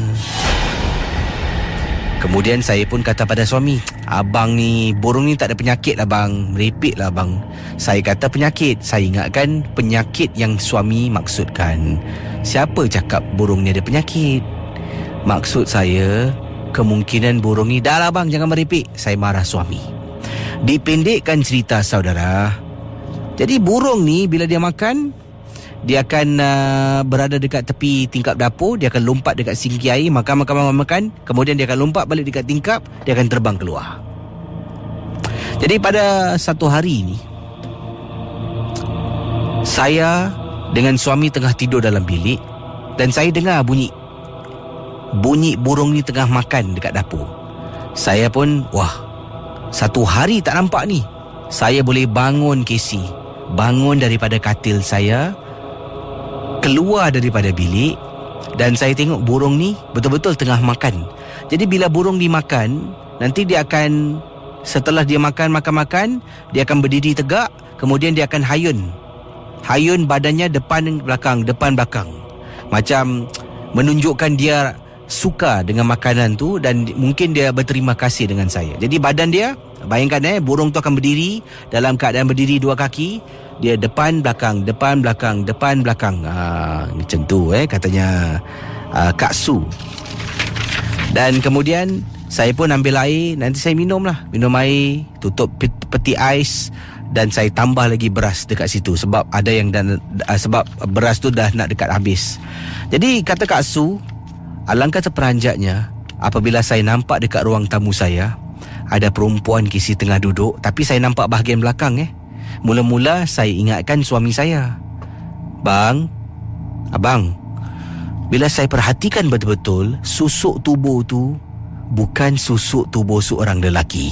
Kemudian saya pun kata pada suami, abang ni, burung ni tak ada penyakit lah bang, merepek lah bang. Saya kata penyakit, saya ingatkan penyakit yang suami maksudkan. Siapa cakap burung ni ada penyakit? Maksud saya, kemungkinan burung ni, dah lah bang, jangan merepek. Saya marah suami. Dipendekkan cerita saudara, jadi burung ni bila dia makan, dia akan berada dekat tepi tingkap dapur. Dia akan lompat dekat singki air, makan. Kemudian dia akan lompat balik dekat tingkap. Dia akan terbang keluar. Jadi pada satu hari ni, saya dengan suami tengah tidur dalam bilik, dan saya dengar bunyi burung ni tengah makan dekat dapur. Saya pun, satu hari tak nampak ni. Saya boleh bangun Casey, bangun daripada katil saya, keluar daripada bilik, dan saya tengok burung ni betul-betul tengah makan. Jadi bila burung dimakan, nanti dia akan, setelah dia makan, dia akan berdiri tegak. Kemudian dia akan hayun badannya depan belakang, macam menunjukkan dia suka dengan makanan tu, dan mungkin dia berterima kasih dengan saya. Jadi badan dia, bayangkan burung tu akan berdiri dalam keadaan berdiri dua kaki. Dia depan belakang. Macam tu katanya Kak Su. Dan kemudian saya pun ambil air, nanti saya minum air, tutup peti ais, dan saya tambah lagi beras dekat situ sebab ada yang sebab beras tu dah nak dekat habis. Jadi kata Kak Su, alangkah terperanjatnya apabila saya nampak dekat ruang tamu saya ada perempuan kisi tengah duduk, tapi saya nampak bahagian belakang. Mula-mula saya ingatkan suami saya. Bang, abang, bila saya perhatikan betul-betul, susuk tubuh tu bukan susuk tubuh seorang lelaki.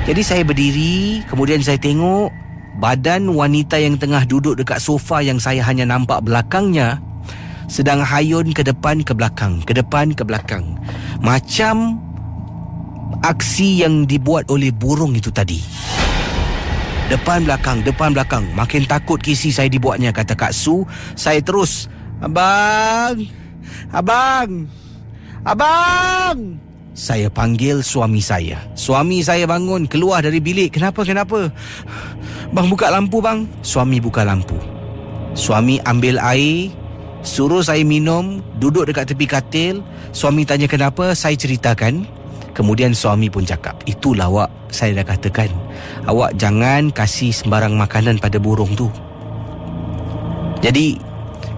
Jadi saya berdiri, kemudian saya tengok badan wanita yang tengah duduk dekat sofa yang saya hanya nampak belakangnya sedang hayun ke depan ke belakang, macam aksi yang dibuat oleh burung itu tadi. Depan belakang. Makin takut kisi saya dibuatnya, kata Kak Su. Saya terus, Abang. Saya panggil suami saya. Suami saya bangun, keluar dari bilik. Kenapa? Bang, buka lampu bang. Suami buka lampu. Suami ambil air, suruh saya minum, duduk dekat tepi katil. Suami tanya kenapa, saya ceritakan. Kemudian suami pun cakap, itulah awak, saya dah katakan, awak jangan kasih sembarang makanan pada burung tu. Jadi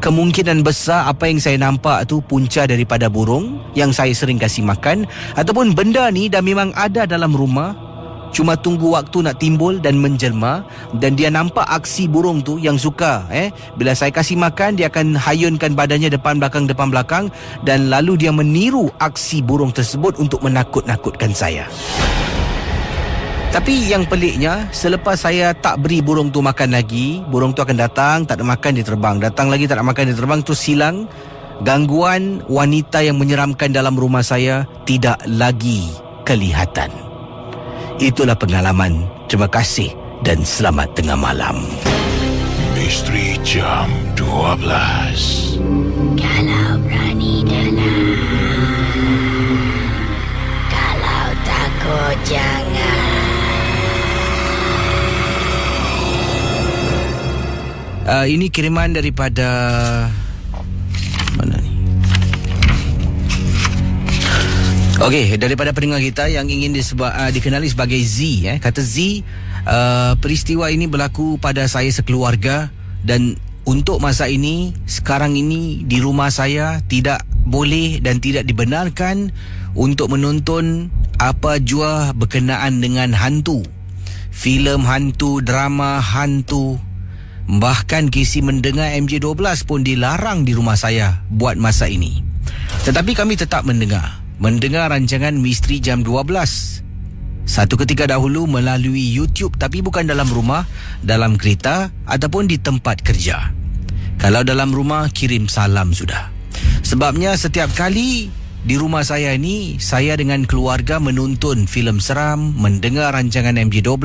kemungkinan besar apa yang saya nampak tu punca daripada burung yang saya sering kasih makan, ataupun benda ni dah memang ada dalam rumah, cuma tunggu waktu nak timbul dan menjelma. Dan dia nampak aksi burung tu yang suka bila saya kasih makan, dia akan hayunkan badannya depan belakang, dan lalu dia meniru aksi burung tersebut untuk menakut-nakutkan saya. Tapi yang peliknya, selepas saya tak beri burung tu makan lagi, burung tu akan datang, tak ada makan dia terbang, datang lagi tak ada makan dia terbang, terus hilang. Gangguan wanita yang menyeramkan dalam rumah saya tidak lagi kelihatan. Itulah pengalaman. Terima kasih dan selamat tengah malam. Misteri Jam 12. Kalau berani dalam, kalau takut jangan. Ini kiriman daripada mana ni? Okey, daripada pendengar kita yang ingin dikenali sebagai Z. Kata Z, peristiwa ini berlaku pada saya sekeluarga, dan untuk masa ini, sekarang ini di rumah saya tidak boleh dan tidak dibenarkan untuk menonton apa jua berkenaan dengan hantu. Filem hantu, drama hantu, bahkan kisi mendengar MJ12 pun dilarang di rumah saya buat masa ini. Tetapi kami tetap mendengar rancangan Misteri Jam 12 satu ketika dahulu melalui YouTube, tapi bukan dalam rumah, dalam kereta ataupun di tempat kerja. Kalau dalam rumah, kirim salam sudah. Sebabnya setiap kali di rumah saya ni, saya dengan keluarga menonton filem seram, mendengar rancangan MJ12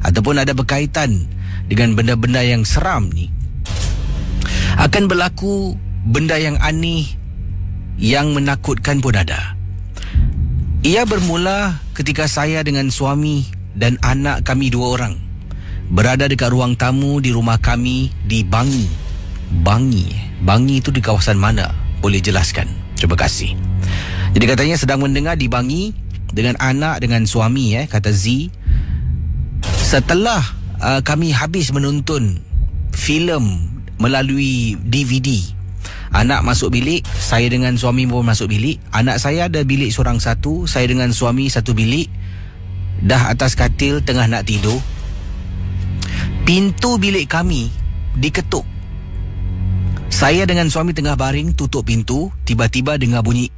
ataupun ada berkaitan dengan benda-benda yang seram ni, akan berlaku benda yang aneh, yang menakutkan pun ada. Ia bermula ketika saya dengan suami dan anak kami 2 orang berada dekat ruang tamu di rumah kami di Bangi. Bangi itu di kawasan mana? Boleh jelaskan? Terima kasih. Jadi katanya sedang mendengar di Bangi dengan anak, dengan suami, kata Z. Setelah kami habis menonton filem melalui DVD, anak masuk bilik, saya dengan suami pun masuk bilik. Anak saya ada bilik seorang satu, saya dengan suami satu bilik. Dah atas katil tengah nak tidur, pintu bilik kami diketuk. Saya dengan suami tengah baring tutup pintu, tiba-tiba dengar bunyi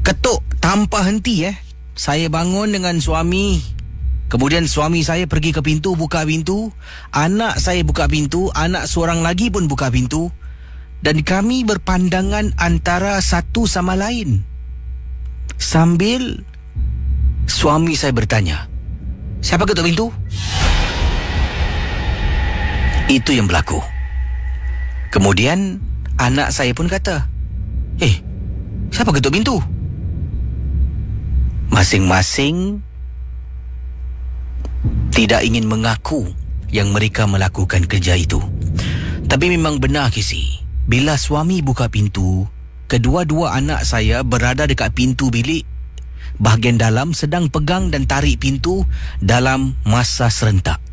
ketuk tanpa henti. Saya bangun dengan suami. Kemudian suami saya pergi ke pintu, buka pintu. Anak saya buka pintu, anak seorang lagi pun buka pintu. Dan kami berpandangan antara satu sama lain. Sambil suami saya bertanya, siapa ketuk pintu? Itu yang berlaku. Kemudian anak saya pun kata, siapa ketuk pintu? Masing-masing tidak ingin mengaku yang mereka melakukan kerja itu. Tapi memang benar Kisi, bila suami buka pintu, kedua-dua anak saya berada dekat pintu bilik bahagian dalam, sedang pegang dan tarik pintu dalam masa serentak.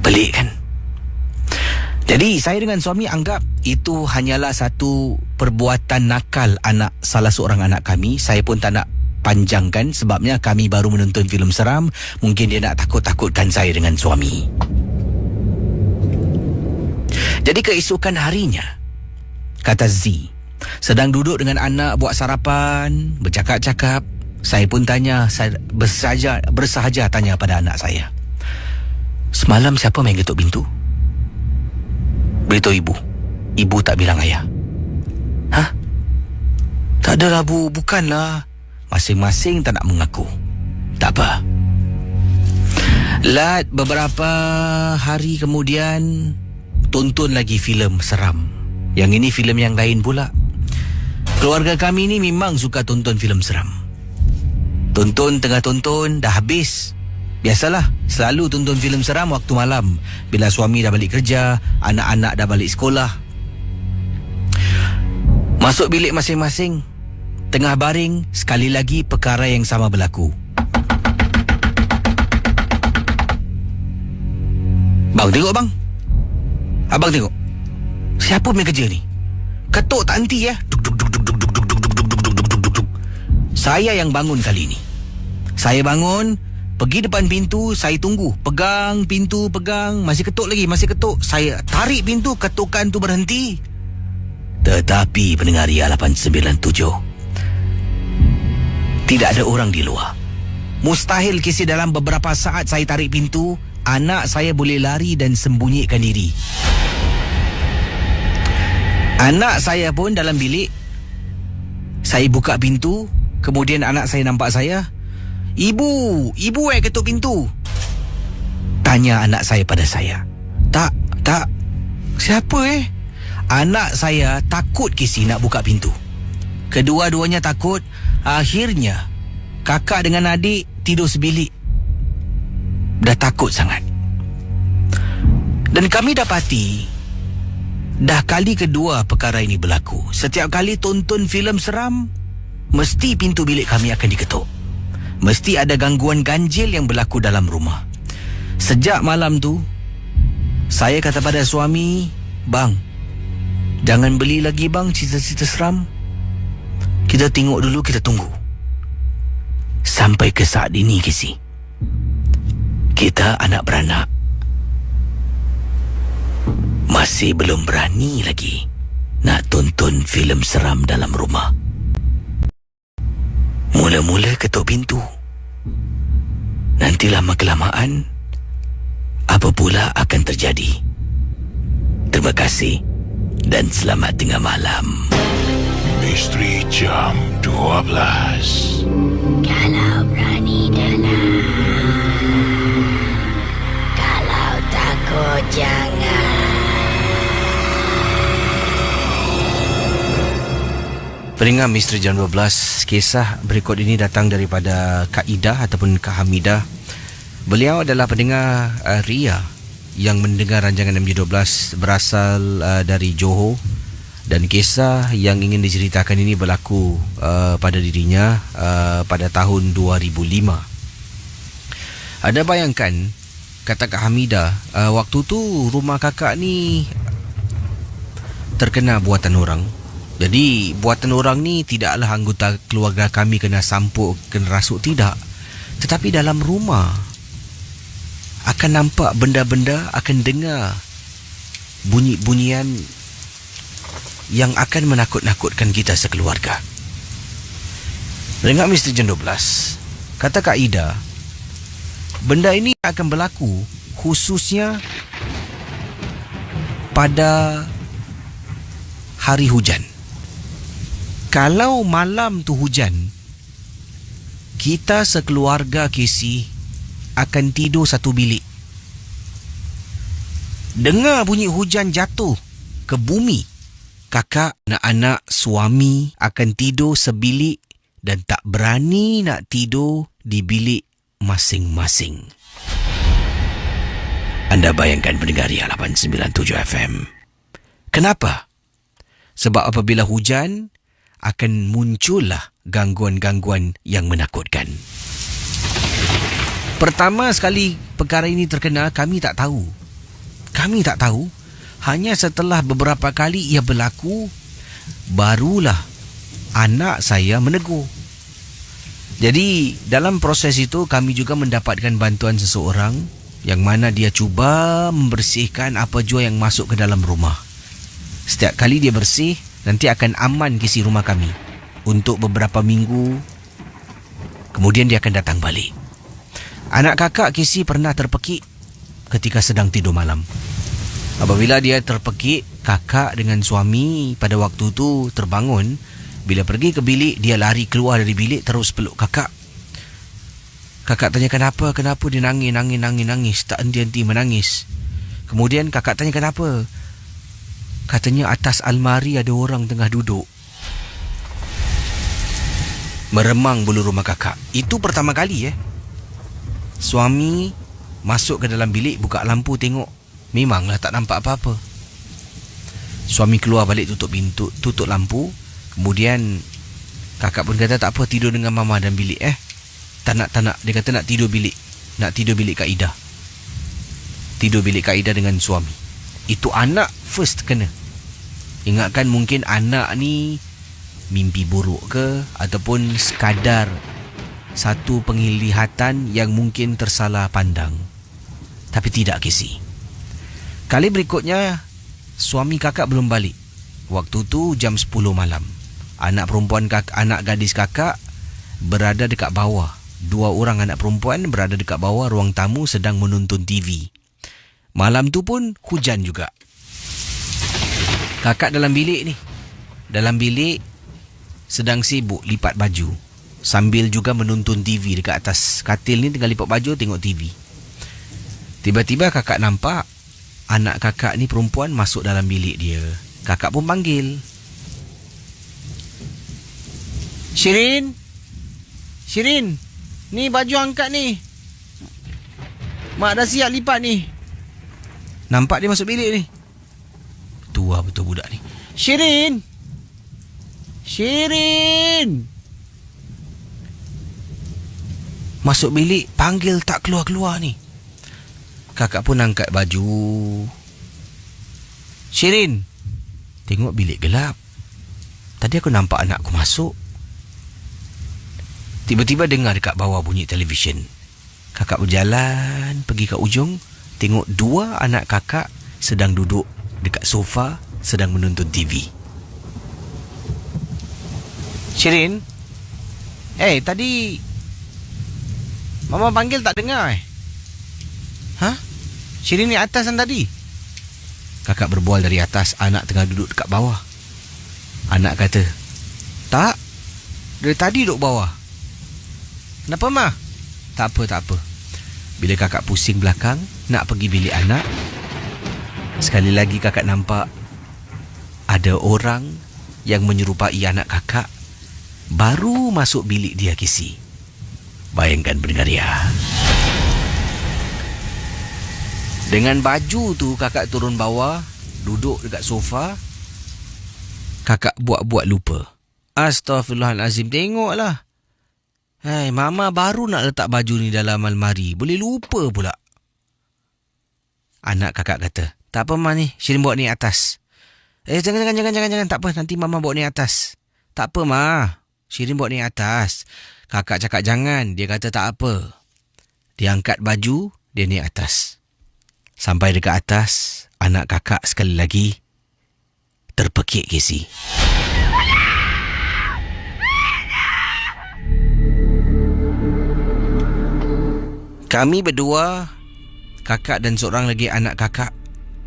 Pelik kan? Jadi saya dengan suami anggap itu hanyalah satu perbuatan nakal salah seorang anak kami. Saya pun tak nak panjangkan sebabnya kami baru menonton filem seram. Mungkin dia nak takut-takutkan saya dengan suami. Jadi keesokan harinya, kata Z, sedang duduk dengan anak buat sarapan, bercakap-cakap. Saya pun tanya, saya bersahaja tanya pada anak saya, semalam siapa main ketuk pintu? Beritahu ibu. Ibu tak bilang ayah. Hah? Tak adalah bu, bukanlah. Masing-masing tak nak mengaku. Tak apa. Lat beberapa hari kemudian, tonton lagi filem seram. Yang ini filem yang lain pula. Keluarga kami ni memang suka tonton filem seram. Tonton, tengah tonton, dah habis. Biasalah, selalu tonton filem seram waktu malam bila suami dah balik kerja, anak-anak dah balik sekolah. Masuk bilik masing-masing, tengah baring, sekali lagi perkara yang sama berlaku. Bang, tengok bang. Abang tengok. Siapa punya kerja ni? Ketuk tak henti ya. Duk, duk, duk, duk, duk, duk, duk, duk, duk, duk, duk, duk, duk, duk. Saya yang bangun kali ni. Saya bangun, pergi depan pintu, saya tunggu. Pegang pintu, pegang. Masih ketuk lagi, masih ketuk. Saya tarik pintu, ketukan tu berhenti. Tetapi pendengar Ria 897, tidak ada orang di luar. Mustahil kisah dalam beberapa saat saya tarik pintu, anak saya boleh lari dan sembunyikan diri. Anak saya pun dalam bilik. Saya buka pintu, kemudian anak saya nampak saya. Ibu ketuk pintu. Tanya anak saya pada saya. Tak. Siapa Anak saya takut Kisi nak buka pintu. Kedua-duanya takut. Akhirnya kakak dengan adik tidur sebilik. Dah takut sangat. Dan kami dapati dah kali kedua perkara ini berlaku. Setiap kali tonton filem seram, mesti pintu bilik kami akan diketuk. Mesti ada gangguan ganjil yang berlaku dalam rumah. Sejak malam tu, saya kata pada suami, bang, jangan beli lagi bang cerita-cerita seram. Kita tengok dulu, kita tunggu. Sampai ke saat ini, Kisi, kita anak beranak masih belum berani lagi nak tonton filem seram dalam rumah. Mula-mula ketuk pintu, nanti lama-kelamaan apa pula akan terjadi. Terima kasih dan selamat tengah malam. Misteri Jam 12. Kalau berani dalam, kalau takut jangan. Pendengar Misteri Jam 12, kisah berikut ini datang daripada Kak Ida ataupun Kak Hamidah. Beliau adalah pendengar Ria yang mendengar rancangan MJ12 berasal dari Johor. Dan kisah yang ingin diceritakan ini berlaku pada dirinya pada tahun 2005. Ada bayangkan, kata Kak Hamidah, waktu tu rumah kakak ni terkena buatan orang. Jadi buatan orang ni tidaklah anggota keluarga kami kena sampuk, kena rasuk, tidak. Tetapi dalam rumah akan nampak benda-benda, akan dengar bunyi-bunyian yang akan menakut-nakutkan kita sekeluarga. Dengar Misteri Jam 12, kata Kak Ida, benda ini akan berlaku khususnya pada hari hujan. Kalau malam tu hujan, kita sekeluarga Casey akan tidur satu bilik. Dengar bunyi hujan jatuh ke bumi, kakak, anak-anak, suami akan tidur sebilik dan tak berani nak tidur di bilik masing-masing. Anda bayangkan pendengar Ria 897 FM. Kenapa? Sebab apabila hujan, akan muncullah gangguan-gangguan yang menakutkan. Pertama sekali perkara ini terkenal, kami tak tahu. Hanya setelah beberapa kali ia berlaku, barulah anak saya menegur. Jadi dalam proses itu kami juga mendapatkan bantuan seseorang yang mana dia cuba membersihkan apa jua yang masuk ke dalam rumah. Setiap kali dia bersih, nanti akan aman kisi rumah kami untuk beberapa minggu. Kemudian dia akan datang balik. Anak kakak kisi pernah terpekik ketika sedang tidur malam. Apabila dia terpekik, kakak dengan suami pada waktu tu terbangun. Bila pergi ke bilik, dia lari keluar dari bilik terus peluk kakak. Kakak tanya kenapa dia nangis, tak henti-henti menangis. Kemudian kakak tanya kenapa. Katanya atas almari ada orang tengah duduk. Meremang bulu rumah kakak. Itu pertama kali Suami masuk ke dalam bilik, buka lampu, tengok. Memanglah tak nampak apa-apa. Suami keluar balik, tutup pintu, tutup lampu. Kemudian kakak pun kata tak apa, tidur dengan mama dalam bilik. Tak nak. Dia kata nak tidur bilik. Nak tidur bilik Kak Ida. Tidur bilik Kak Ida dengan suami. Itu anak first kena. Ingatkan mungkin anak ni mimpi buruk ke, ataupun sekadar satu penglihatan yang mungkin tersalah pandang. Tapi tidak, Casey. Kali berikutnya, suami kakak belum balik. Waktu tu jam 10 malam. Anak perempuan kakak, anak gadis kakak berada dekat bawah. 2 orang anak perempuan berada dekat bawah ruang tamu sedang menonton TV. Malam tu pun hujan juga. Kakak dalam bilik ni. Dalam bilik sedang sibuk lipat baju. Sambil juga menonton TV dekat atas katil ni, tengah lipat baju tengok TV. Tiba-tiba kakak nampak anak kakak ni perempuan masuk dalam bilik dia. Kakak pun panggil. Shirin, ni baju angkat ni. Mak dah siap lipat ni. Nampak dia masuk bilik ni. Tua betul budak ni. Shirin. Masuk bilik, panggil tak keluar-keluar ni. Kakak pun angkat baju. Shirin. Tengok bilik gelap. Tadi aku nampak anakku masuk. Tiba-tiba dengar dekat bawah bunyi televisyen. Kakak berjalan pergi ke ujung, tengok 2 anak kakak sedang duduk dekat sofa, sedang menonton TV. Shirin, tadi Mama panggil tak dengar Shirin ni atas kan tadi? Kakak berbual dari atas, anak tengah duduk dekat bawah. Anak kata, tak, dari tadi duduk bawah. Kenapa, Ma? Tak apa. Bila kakak pusing belakang nak pergi bilik anak, sekali lagi kakak nampak ada orang yang menyerupai anak kakak baru masuk bilik dia, Casey. Bayangkan pendengar ya. Dengan baju tu kakak turun bawah, duduk dekat sofa. Kakak buat-buat lupa. Astaghfirullahalazim, tengoklah. Mama baru nak letak baju ni dalam almari, boleh lupa pula. Anak kakak kata, tak apa Ma ni, Shirin bawa ni atas. Jangan, tak apa, nanti Mama bawa ni atas. Tak apa Ma, Shirin bawa ni atas. Kakak cakap jangan, dia kata tak apa. Dia angkat baju, dia ni atas. Sampai dekat atas, anak kakak sekali lagi terpekik, Casey. Kami berdua, kakak dan seorang lagi anak kakak,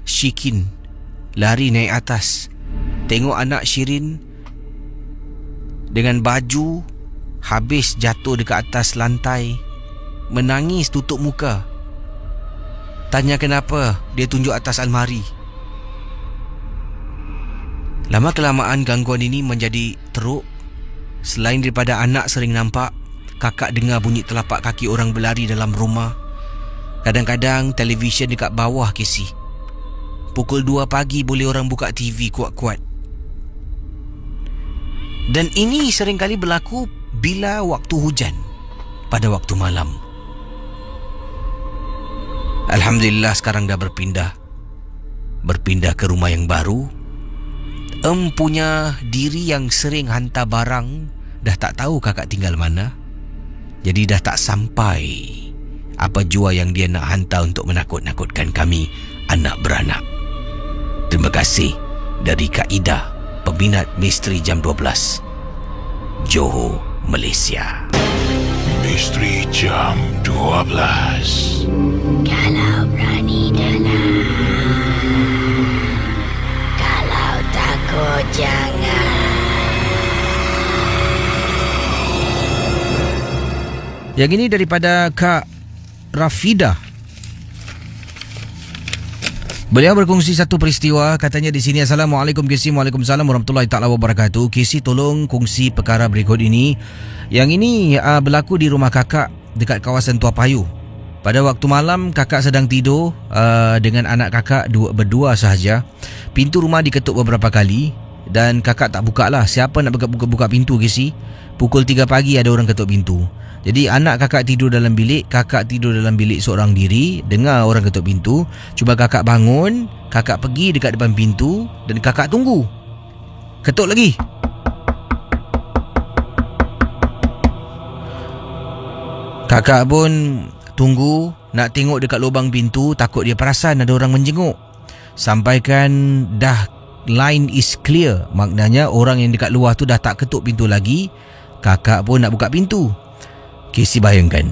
Shikin, lari naik atas. Tengok anak Shirin dengan baju habis jatuh dekat atas lantai, menangis tutup muka. Tanya kenapa, dia tunjuk atas almari. Lama-kelamaan gangguan ini menjadi teruk. Selain daripada anak sering nampak, kakak dengar bunyi telapak kaki orang berlari dalam rumah. Kadang-kadang televisyen dekat bawah, Casey. Pukul 2 pagi boleh orang buka TV kuat-kuat. Dan ini seringkali berlaku bila waktu hujan, pada waktu malam. Alhamdulillah sekarang dah berpindah ke rumah yang baru. Punya diri yang sering hantar barang dah tak tahu kakak tinggal mana. Jadi dah tak sampai apa jua yang dia nak hantar untuk menakut-nakutkan kami anak beranak. Terima kasih dari Kak Ida, peminat Misteri Jam 12, Johor, Malaysia. Misteri Jam 12. Kalau berani dalam, kalau takut jangan. Yang ini daripada Kak Rafida. Beliau berkongsi satu peristiwa. Katanya di sini, Assalamualaikum Casey. Waalaikumsalam warahmatullahi taala wabarakatuh. Casey, tolong kongsi perkara berikut ini. Yang ini berlaku di rumah kakak dekat kawasan Tua Payoh. Pada waktu malam kakak sedang tidur dengan anak kakak berdua sahaja. Pintu rumah diketuk beberapa kali dan kakak tak buka lah. Siapa nak buka pintu Casey? Pukul 3 pagi ada orang ketuk pintu. Jadi anak kakak tidur dalam bilik, kakak tidur dalam bilik seorang diri, dengar orang ketuk pintu. Cuba kakak bangun, kakak pergi dekat depan pintu dan kakak tunggu. Ketuk lagi. Kakak pun tunggu, nak tengok dekat lubang pintu, takut dia perasan ada orang menjenguk. Sampaikan dah line is clear, maknanya orang yang dekat luar tu dah tak ketuk pintu lagi, kakak pun nak buka pintu. Casey bayangkan,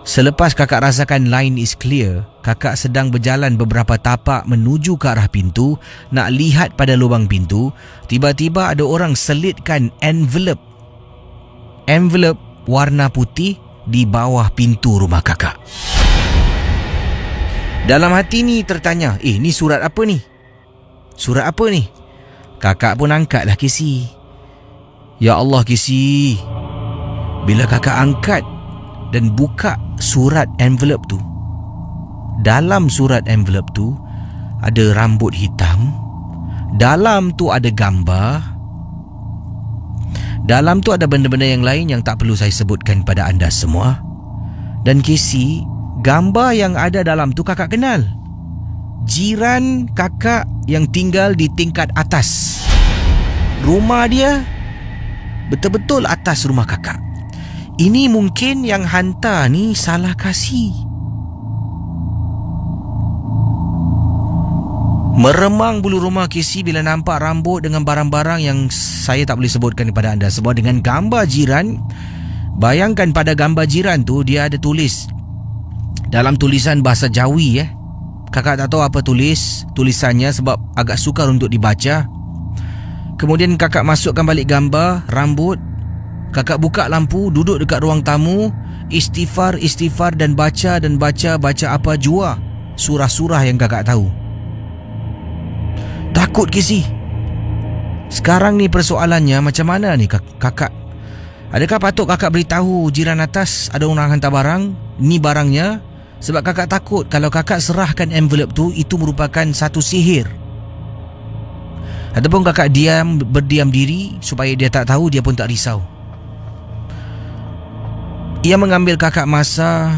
selepas kakak rasakan line is clear, kakak sedang berjalan beberapa tapak menuju ke arah pintu, nak lihat pada lubang pintu. Tiba-tiba ada orang selitkan envelope warna putih di bawah pintu rumah kakak. Dalam hati ni tertanya, ni surat apa ni? Surat apa ni? Kakak pun angkatlah Casey. Ya Allah Casey. Bila kakak angkat dan buka surat envelope tu, dalam surat envelope tu ada rambut hitam. Dalam tu ada gambar. Dalam tu ada benda-benda yang lain yang tak perlu saya sebutkan pada anda semua. Dan Casey, gambar yang ada dalam tu kakak kenal. Jiran kakak yang tinggal di tingkat atas. Rumah dia betul-betul atas rumah kakak. Ini mungkin yang hantar ni salah kasih. Meremang bulu rumah Casey bila nampak rambut dengan barang-barang yang saya tak boleh sebutkan kepada anda semua dengan gambar jiran. Bayangkan pada gambar jiran tu dia ada tulis dalam tulisan bahasa Jawi. Kakak tak tahu apa tulisannya sebab agak sukar untuk dibaca. Kemudian kakak masukkan balik gambar rambut. Kakak buka lampu, duduk dekat ruang tamu, istighfar dan baca apa jua surah-surah yang kakak tahu. Takut Casey. Sekarang ni persoalannya macam mana ni kakak? Adakah patut kakak beritahu jiran atas ada orang hantar barang? Ni barangnya. Sebab kakak takut kalau kakak serahkan envelope tu, itu merupakan satu sihir. Ataupun kakak berdiam diri supaya dia tak tahu, dia pun tak risau. Ia mengambil kakak masa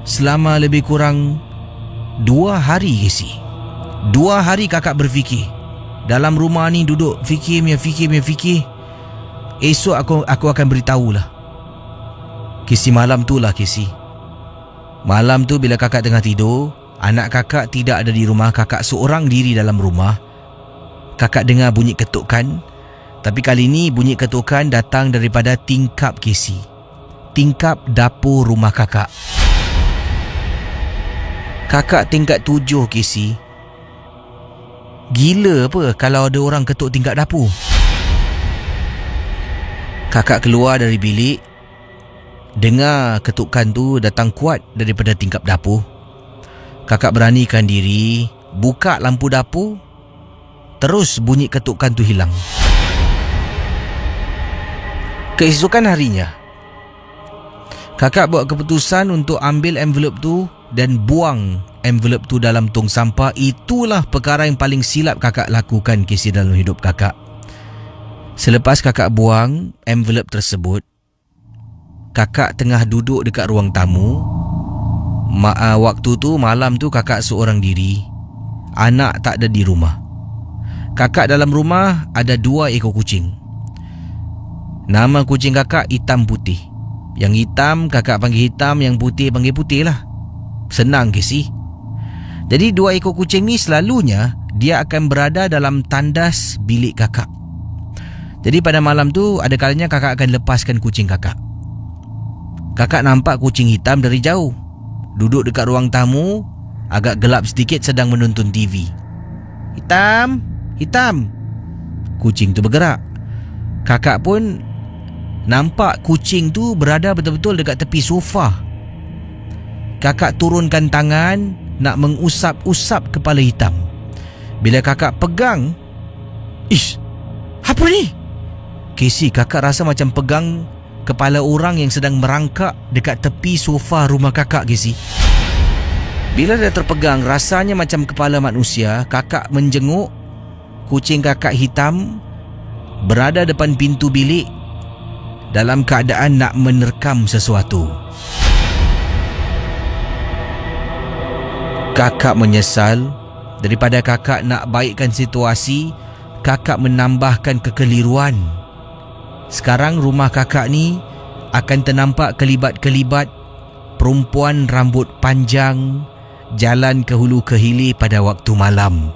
selama lebih kurang 2 hari Casey. 2 hari kakak berfikir. Dalam rumah ni duduk fikir. Esok aku akan beritahulah. Casey, malam tu lah Casey. Malam tu bila kakak tengah tidur, anak kakak tidak ada di rumah, kakak seorang diri dalam rumah. Kakak dengar bunyi ketukan. Tapi kali ni bunyi ketukan datang daripada tingkap Casey. Tingkap dapur rumah kakak. Kakak tingkat 7 Casey. Gila apa kalau ada orang ketuk tingkap dapur? Kakak keluar dari bilik. Dengar ketukan tu datang kuat daripada tingkap dapur. Kakak beranikan diri, buka lampu dapur. Terus bunyi ketukan tu hilang. Keesokan harinya, kakak buat keputusan untuk ambil envelope tu dan buang envelope tu dalam tong sampah. Itulah perkara yang paling silap kakak lakukan Casey dalam hidup kakak. Selepas kakak buang envelope tersebut, kakak tengah duduk dekat ruang tamu. Waktu tu malam tu kakak seorang diri. Anak tak ada di rumah. Kakak dalam rumah ada 2 ekor kucing. Nama kucing kakak hitam putih. Yang hitam kakak panggil hitam, yang putih panggil putih lah. Senang Casey. Jadi 2 ekor kucing ni selalunya dia akan berada dalam tandas bilik kakak. Jadi pada malam tu ada kalanya kakak akan lepaskan kucing kakak. Kakak nampak kucing hitam dari jauh, duduk dekat ruang tamu, agak gelap sedikit, sedang menonton TV. Hitam. Kucing tu bergerak. Kakak pun nampak kucing tu berada betul-betul dekat tepi sofa. Kakak turunkan tangan nak mengusap-usap kepala hitam. Bila kakak pegang, apa ni? Casey, kakak rasa macam pegang kepala orang yang sedang merangkak dekat tepi sofa rumah kakak, Casey. Bila dah terpegang, rasanya macam kepala manusia. Kakak menjenguk. Kucing kakak hitam berada depan pintu bilik dalam keadaan nak menerkam sesuatu. Kakak menyesal. Daripada kakak nak baikkan situasi, kakak menambahkan kekeliruan. Sekarang rumah kakak ni akan ternampak kelibat-kelibat perempuan rambut panjang jalan ke hulu ke hilir pada waktu malam.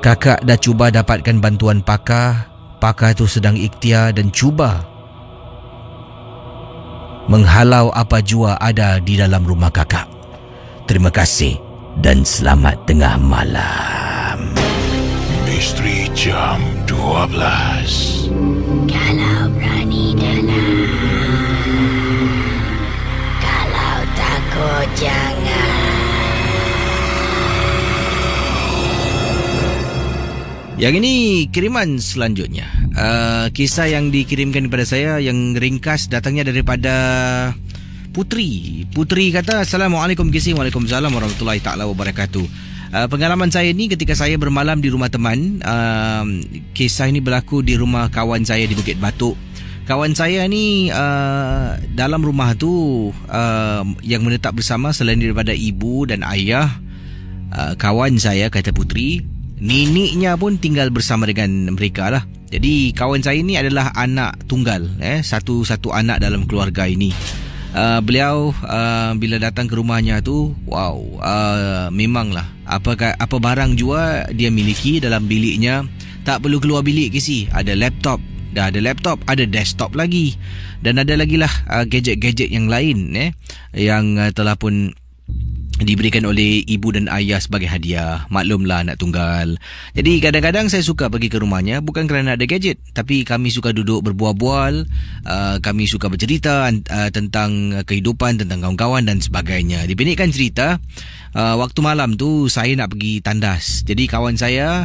Kakak dah cuba dapatkan bantuan pakar. Pakar tu sedang ikhtiar dan cuba menghalau apa jua ada di dalam rumah kakak. Terima kasih dan selamat tengah malam. Misteri Jam 12. Kalau berani dalam, kalau takut jangan. Yang ini kiriman selanjutnya. Kisah yang dikirimkan kepada saya yang ringkas datangnya daripada Putri. Putri kata, Assalamualaikum Casey. Waalaikumsalam warahmatullahi ta'ala wabarakatuh. Pengalaman saya ni ketika saya bermalam di rumah teman. Kisah ini berlaku di rumah kawan saya di Bukit Batok. Kawan saya ni dalam rumah tu yang menetap bersama selain daripada ibu dan ayah kawan saya, kata Putri, nenek pun tinggal bersama dengan mereka lah. Jadi kawan saya ni adalah anak tunggal, satu-satu anak dalam keluarga ini. Beliau bila datang ke rumahnya tu, wow, memanglah apa barang jua dia miliki dalam biliknya. Tak perlu keluar bilik, Casey. Ada laptop, dah ada laptop, ada desktop lagi, dan ada lagi lah gadget-gadget yang lain yang telah pun diberikan oleh ibu dan ayah sebagai hadiah. Maklumlah anak tunggal. Jadi kadang-kadang saya suka pergi ke rumahnya, bukan kerana ada gadget, tapi kami suka duduk berbual-bual, kami suka bercerita tentang kehidupan, tentang kawan-kawan dan sebagainya. Dipendekkan cerita, waktu malam tu saya nak pergi tandas. Jadi kawan saya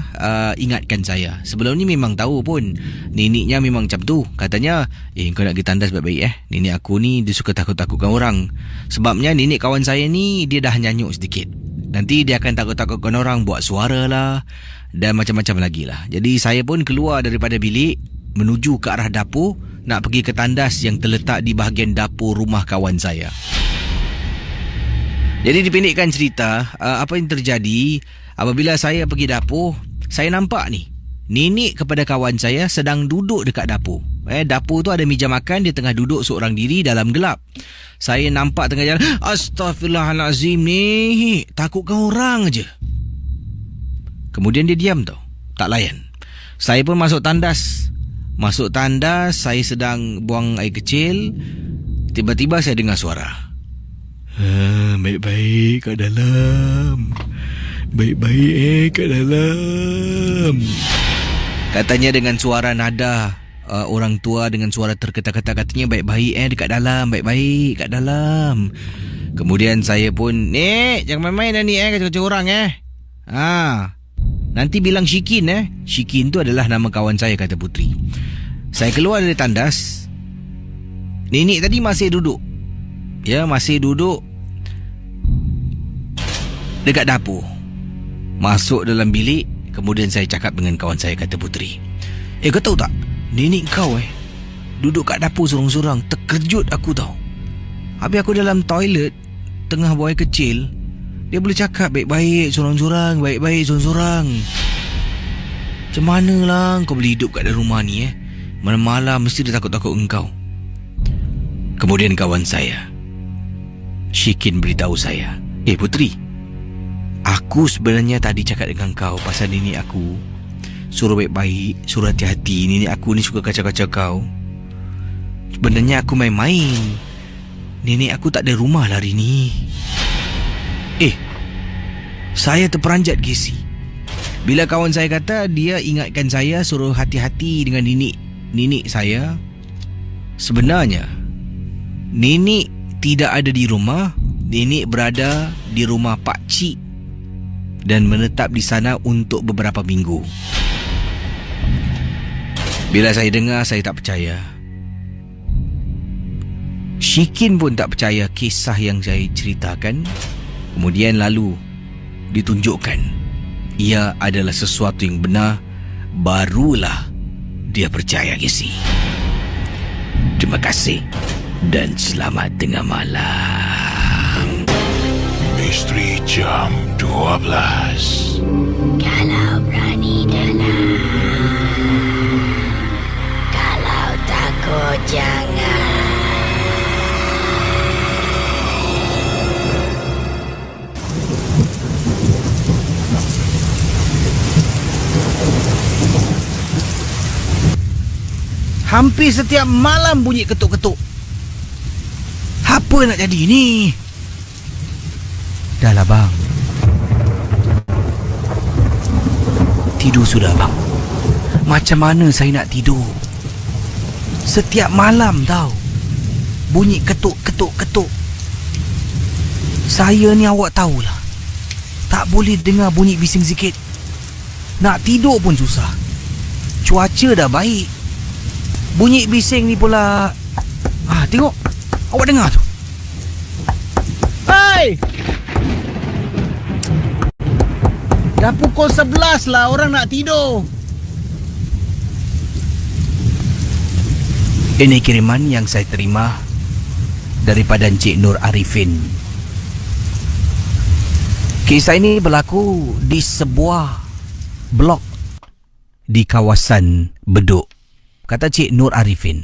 ingatkan saya. Sebelum ni memang tahu pun neneknya memang macam tu. Katanya, kau nak pergi tandas baik-baik nenek aku ni dia suka takut-takutkan orang. Sebabnya nenek kawan saya ni dia dah nyanyuk sedikit. Nanti dia akan takut-takutkan orang, buat suara lah dan macam-macam lagi lah. Jadi saya pun keluar daripada bilik menuju ke arah dapur, nak pergi ke tandas yang terletak di bahagian dapur rumah kawan saya. Jadi dipendekkan cerita, apa yang terjadi apabila saya pergi dapur, saya nampak ni nenek kepada kawan saya sedang duduk dekat dapur. Dapur tu ada meja makan, dia tengah duduk seorang diri dalam gelap. Saya nampak tengah jalan, astaghfirullahalazim ni, takutkan orang aje. Kemudian dia diam tau, tak layan. Saya pun masuk tandas. Saya sedang buang air kecil. Tiba-tiba saya dengar suara. Baik-baik kat dalam. Baik-baik kat dalam. Katanya dengan suara nada orang tua, dengan suara terketak-ketak, katanya baik-baik dekat dalam, baik-baik kat dalam. Kemudian saya pun, jangan main-main dah ni kacau-kacau orang nanti bilang Syikin Syikin tu adalah nama kawan saya, kata Putri. Saya keluar dari tandas. Nenek tadi masih duduk. Masih duduk dekat dapur. Masuk dalam bilik. Kemudian saya cakap dengan kawan saya, kata Putri, kau tahu tak, nenek kau duduk kat dapur sorang-sorang. Terkejut aku tau. Habis aku dalam toilet tengah buang air kecil, dia boleh cakap baik-baik sorang-sorang, baik-baik sorang-sorang. Macam mana lah kau boleh hidup kat dalam rumah ni malam-malam mesti dia takut-takut engkau. Kemudian kawan saya Syikin beritahu saya, Putri, aku sebenarnya tadi cakap dengan kau pasal nenek aku. Suruh baik-baik, suruh hati-hati. Nenek aku ni suka kacau-kacau kau. Sebenarnya aku main-main. Nenek aku tak ada rumah lah hari ni. Saya terperanjat, Casey. Bila kawan saya kata dia ingatkan saya suruh hati-hati dengan nenek saya, sebenarnya nenek tidak ada di rumah. Nenek berada di rumah Pak Cik dan menetap di sana untuk beberapa minggu. Bila saya dengar, saya tak percaya. Syikin pun tak percaya kisah yang saya ceritakan. Kemudian lalu ditunjukkan ia adalah sesuatu yang benar. Barulah dia percaya, Casey. Terima kasih dan selamat tengah malam. Misteri Jam 12. Kalau berani dalam, kalau takut jangan. Hampir setiap malam bunyi ketuk-ketuk. Apa nak jadi ni? Dah lah bang. Tidur sudah bang. Macam mana saya nak tidur? Setiap malam tau bunyi ketuk-ketuk-ketuk. Saya ni awak tahulah, tak boleh dengar bunyi bising sikit. Nak tidur pun susah. Cuaca dah baik, bunyi bising ni pula. Tengok, awak dengar tu. Hai! Dah pukul 11 lah, orang nak tidur. Ini kiriman yang saya terima daripada Encik Nur Arifin. Kisah ini berlaku di sebuah blok di kawasan Bedok. Kata Cik Nur Arifin,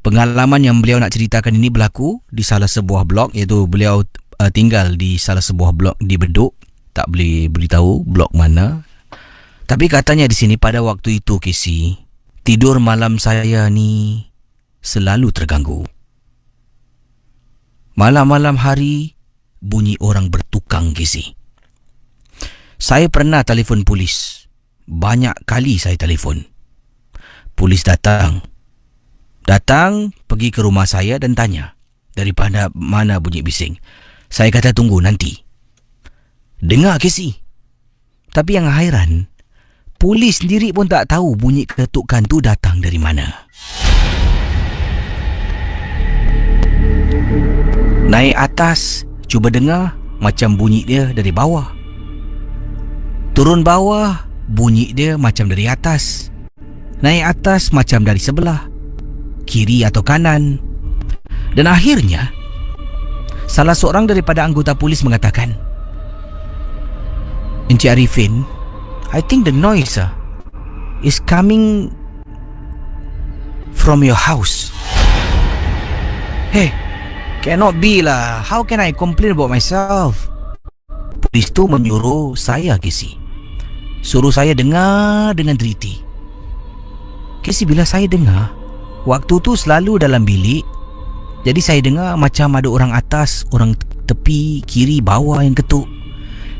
pengalaman yang beliau nak ceritakan ini berlaku di salah sebuah blok, iaitu beliau tinggal di salah sebuah blok di Bedok. Tak boleh beritahu blok mana. Tapi katanya di sini pada waktu itu, Casey, tidur malam saya ni selalu terganggu. Malam-malam hari bunyi orang bertukang, Casey. Saya pernah telefon polis. Banyak kali saya telefon. Polis datang pergi ke rumah saya dan tanya daripada mana bunyi bising. Saya kata tunggu nanti. Dengar, Casey. Tapi yang hairan, polis sendiri pun tak tahu bunyi ketukan tu datang dari mana. Naik atas, cuba dengar, macam bunyi dia dari bawah. Turun bawah, bunyi dia macam dari atas. Naik atas macam dari sebelah, kiri atau kanan. Dan akhirnya, salah seorang daripada anggota polis mengatakan, Encik Arifin, I think the noise is coming from your house. Hey, cannot be lah. How can I complain about myself? Polis tu menyuruh saya, Casey. Suruh saya dengar dengan teliti. Casey, bila saya dengar, waktu tu selalu dalam bilik. Jadi saya dengar macam ada orang atas, orang tepi, kiri, bawah yang ketuk.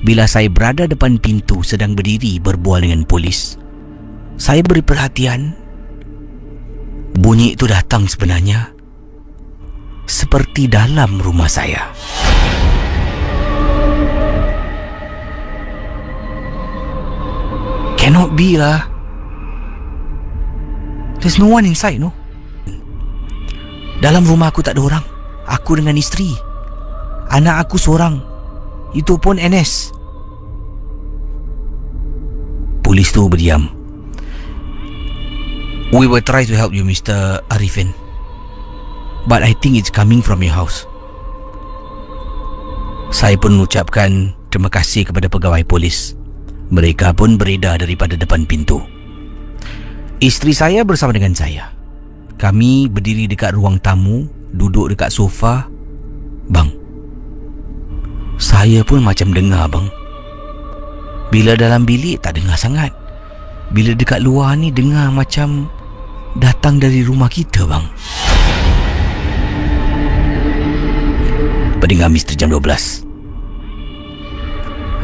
Bila saya berada depan pintu sedang berdiri berbual dengan polis, saya beri perhatian. Bunyi itu datang sebenarnya seperti dalam rumah saya. Cannot be lah. There's no one inside, no? Dalam rumah aku tak ada orang. Aku dengan isteri. Anak aku seorang. Itu pun NS. Polis tu berdiam. We will try to help you, Mr. Arifin. But I think it's coming from your house. Saya pun mengucapkan terima kasih kepada pegawai polis. Mereka pun beredar daripada depan pintu. Isteri saya bersama dengan saya. Kami berdiri dekat ruang tamu, duduk dekat sofa. Bang, saya pun macam dengar, bang. Bila dalam bilik tak dengar sangat. Bila dekat luar ni dengar macam datang dari rumah kita, bang. Pendengar Misteri Jam 12.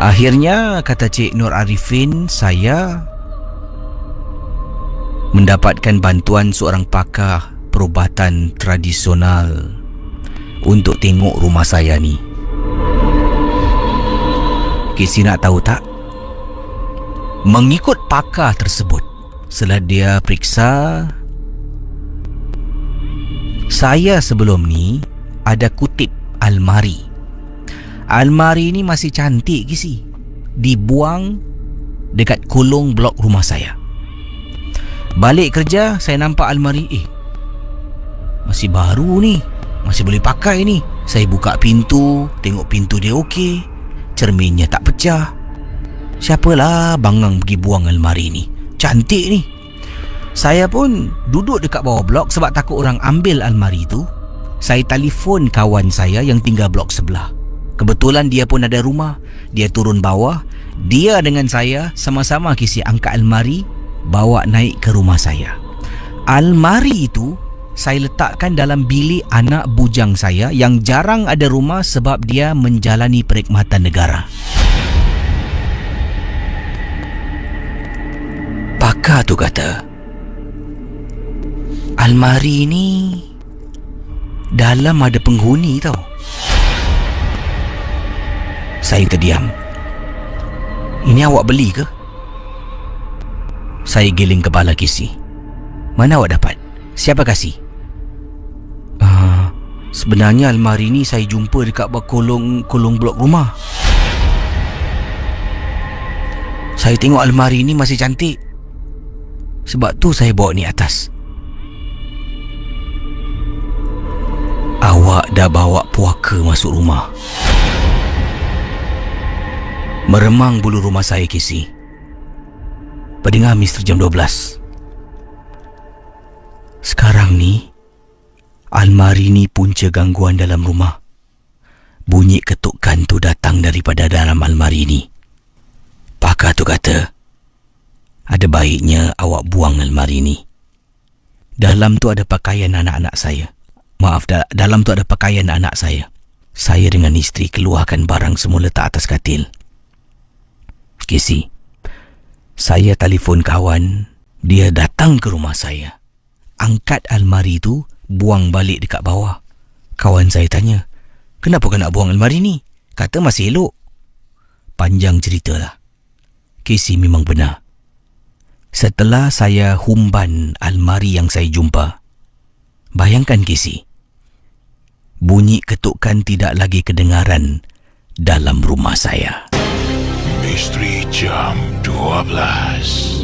Akhirnya, kata Cik Nur Arifin, saya mendapatkan bantuan seorang pakar perubatan tradisional untuk tengok rumah saya ni. Casey nak tahu tak? Mengikut pakar tersebut, setelah dia periksa, Saya sebelum ni ada kutip almari. Almari ni masih cantik Kisi. Dibuang dekat kolong blok rumah saya. Balik kerja, saya nampak almari. Masih baru ni, masih boleh pakai ni. Saya buka pintu, tengok pintu dia okey, cerminnya tak pecah. Siapalah bangang pergi buang almari ni? Cantik ni. Saya pun duduk dekat bawah blok sebab takut orang ambil almari tu. Saya telefon kawan saya yang tinggal blok sebelah. Kebetulan dia pun ada rumah. Dia turun bawah. Dia dengan saya sama-sama Kisi angkat almari, bawa naik ke rumah saya. Almari itu saya letakkan dalam bilik anak bujang saya yang jarang ada rumah sebab dia menjalani perkhidmatan negara. Pakar tu kata, almari ni dalam ada penghuni tau. Saya terdiam. Ini awak beli ke? Saya giling kepala Kisi. Mana awak dapat? Siapa kasih? Sebenarnya almari ni saya jumpa dekat kolong blok rumah. Saya tengok almari ni masih cantik. Sebab tu saya bawa ni atas. Awak dah bawa puaka masuk rumah. Meremang bulu rumah saya Kisi. Pendengar Misteri Jam 12. Sekarang ni almari ni punca gangguan dalam rumah. Bunyi ketukan tu datang daripada dalam almari ni. Pakar tu kata, ada baiknya awak buang almari ni. Dalam tu ada pakaian anak-anak saya. Dalam tu ada pakaian anak saya. Saya dengan isteri keluarkan barang semua letak atas katil. Kisi, saya telefon kawan. Dia datang ke rumah saya. Angkat almari tu, buang balik dekat bawah. Kawan saya tanya, kenapa kau nak buang almari ni? Kata masih elok. Panjang ceritalah. Kisi memang benar. Setelah saya humban almari yang saya jumpa, bayangkan Kisi, bunyi ketukan tidak lagi kedengaran dalam rumah saya. Misteri Jam 12.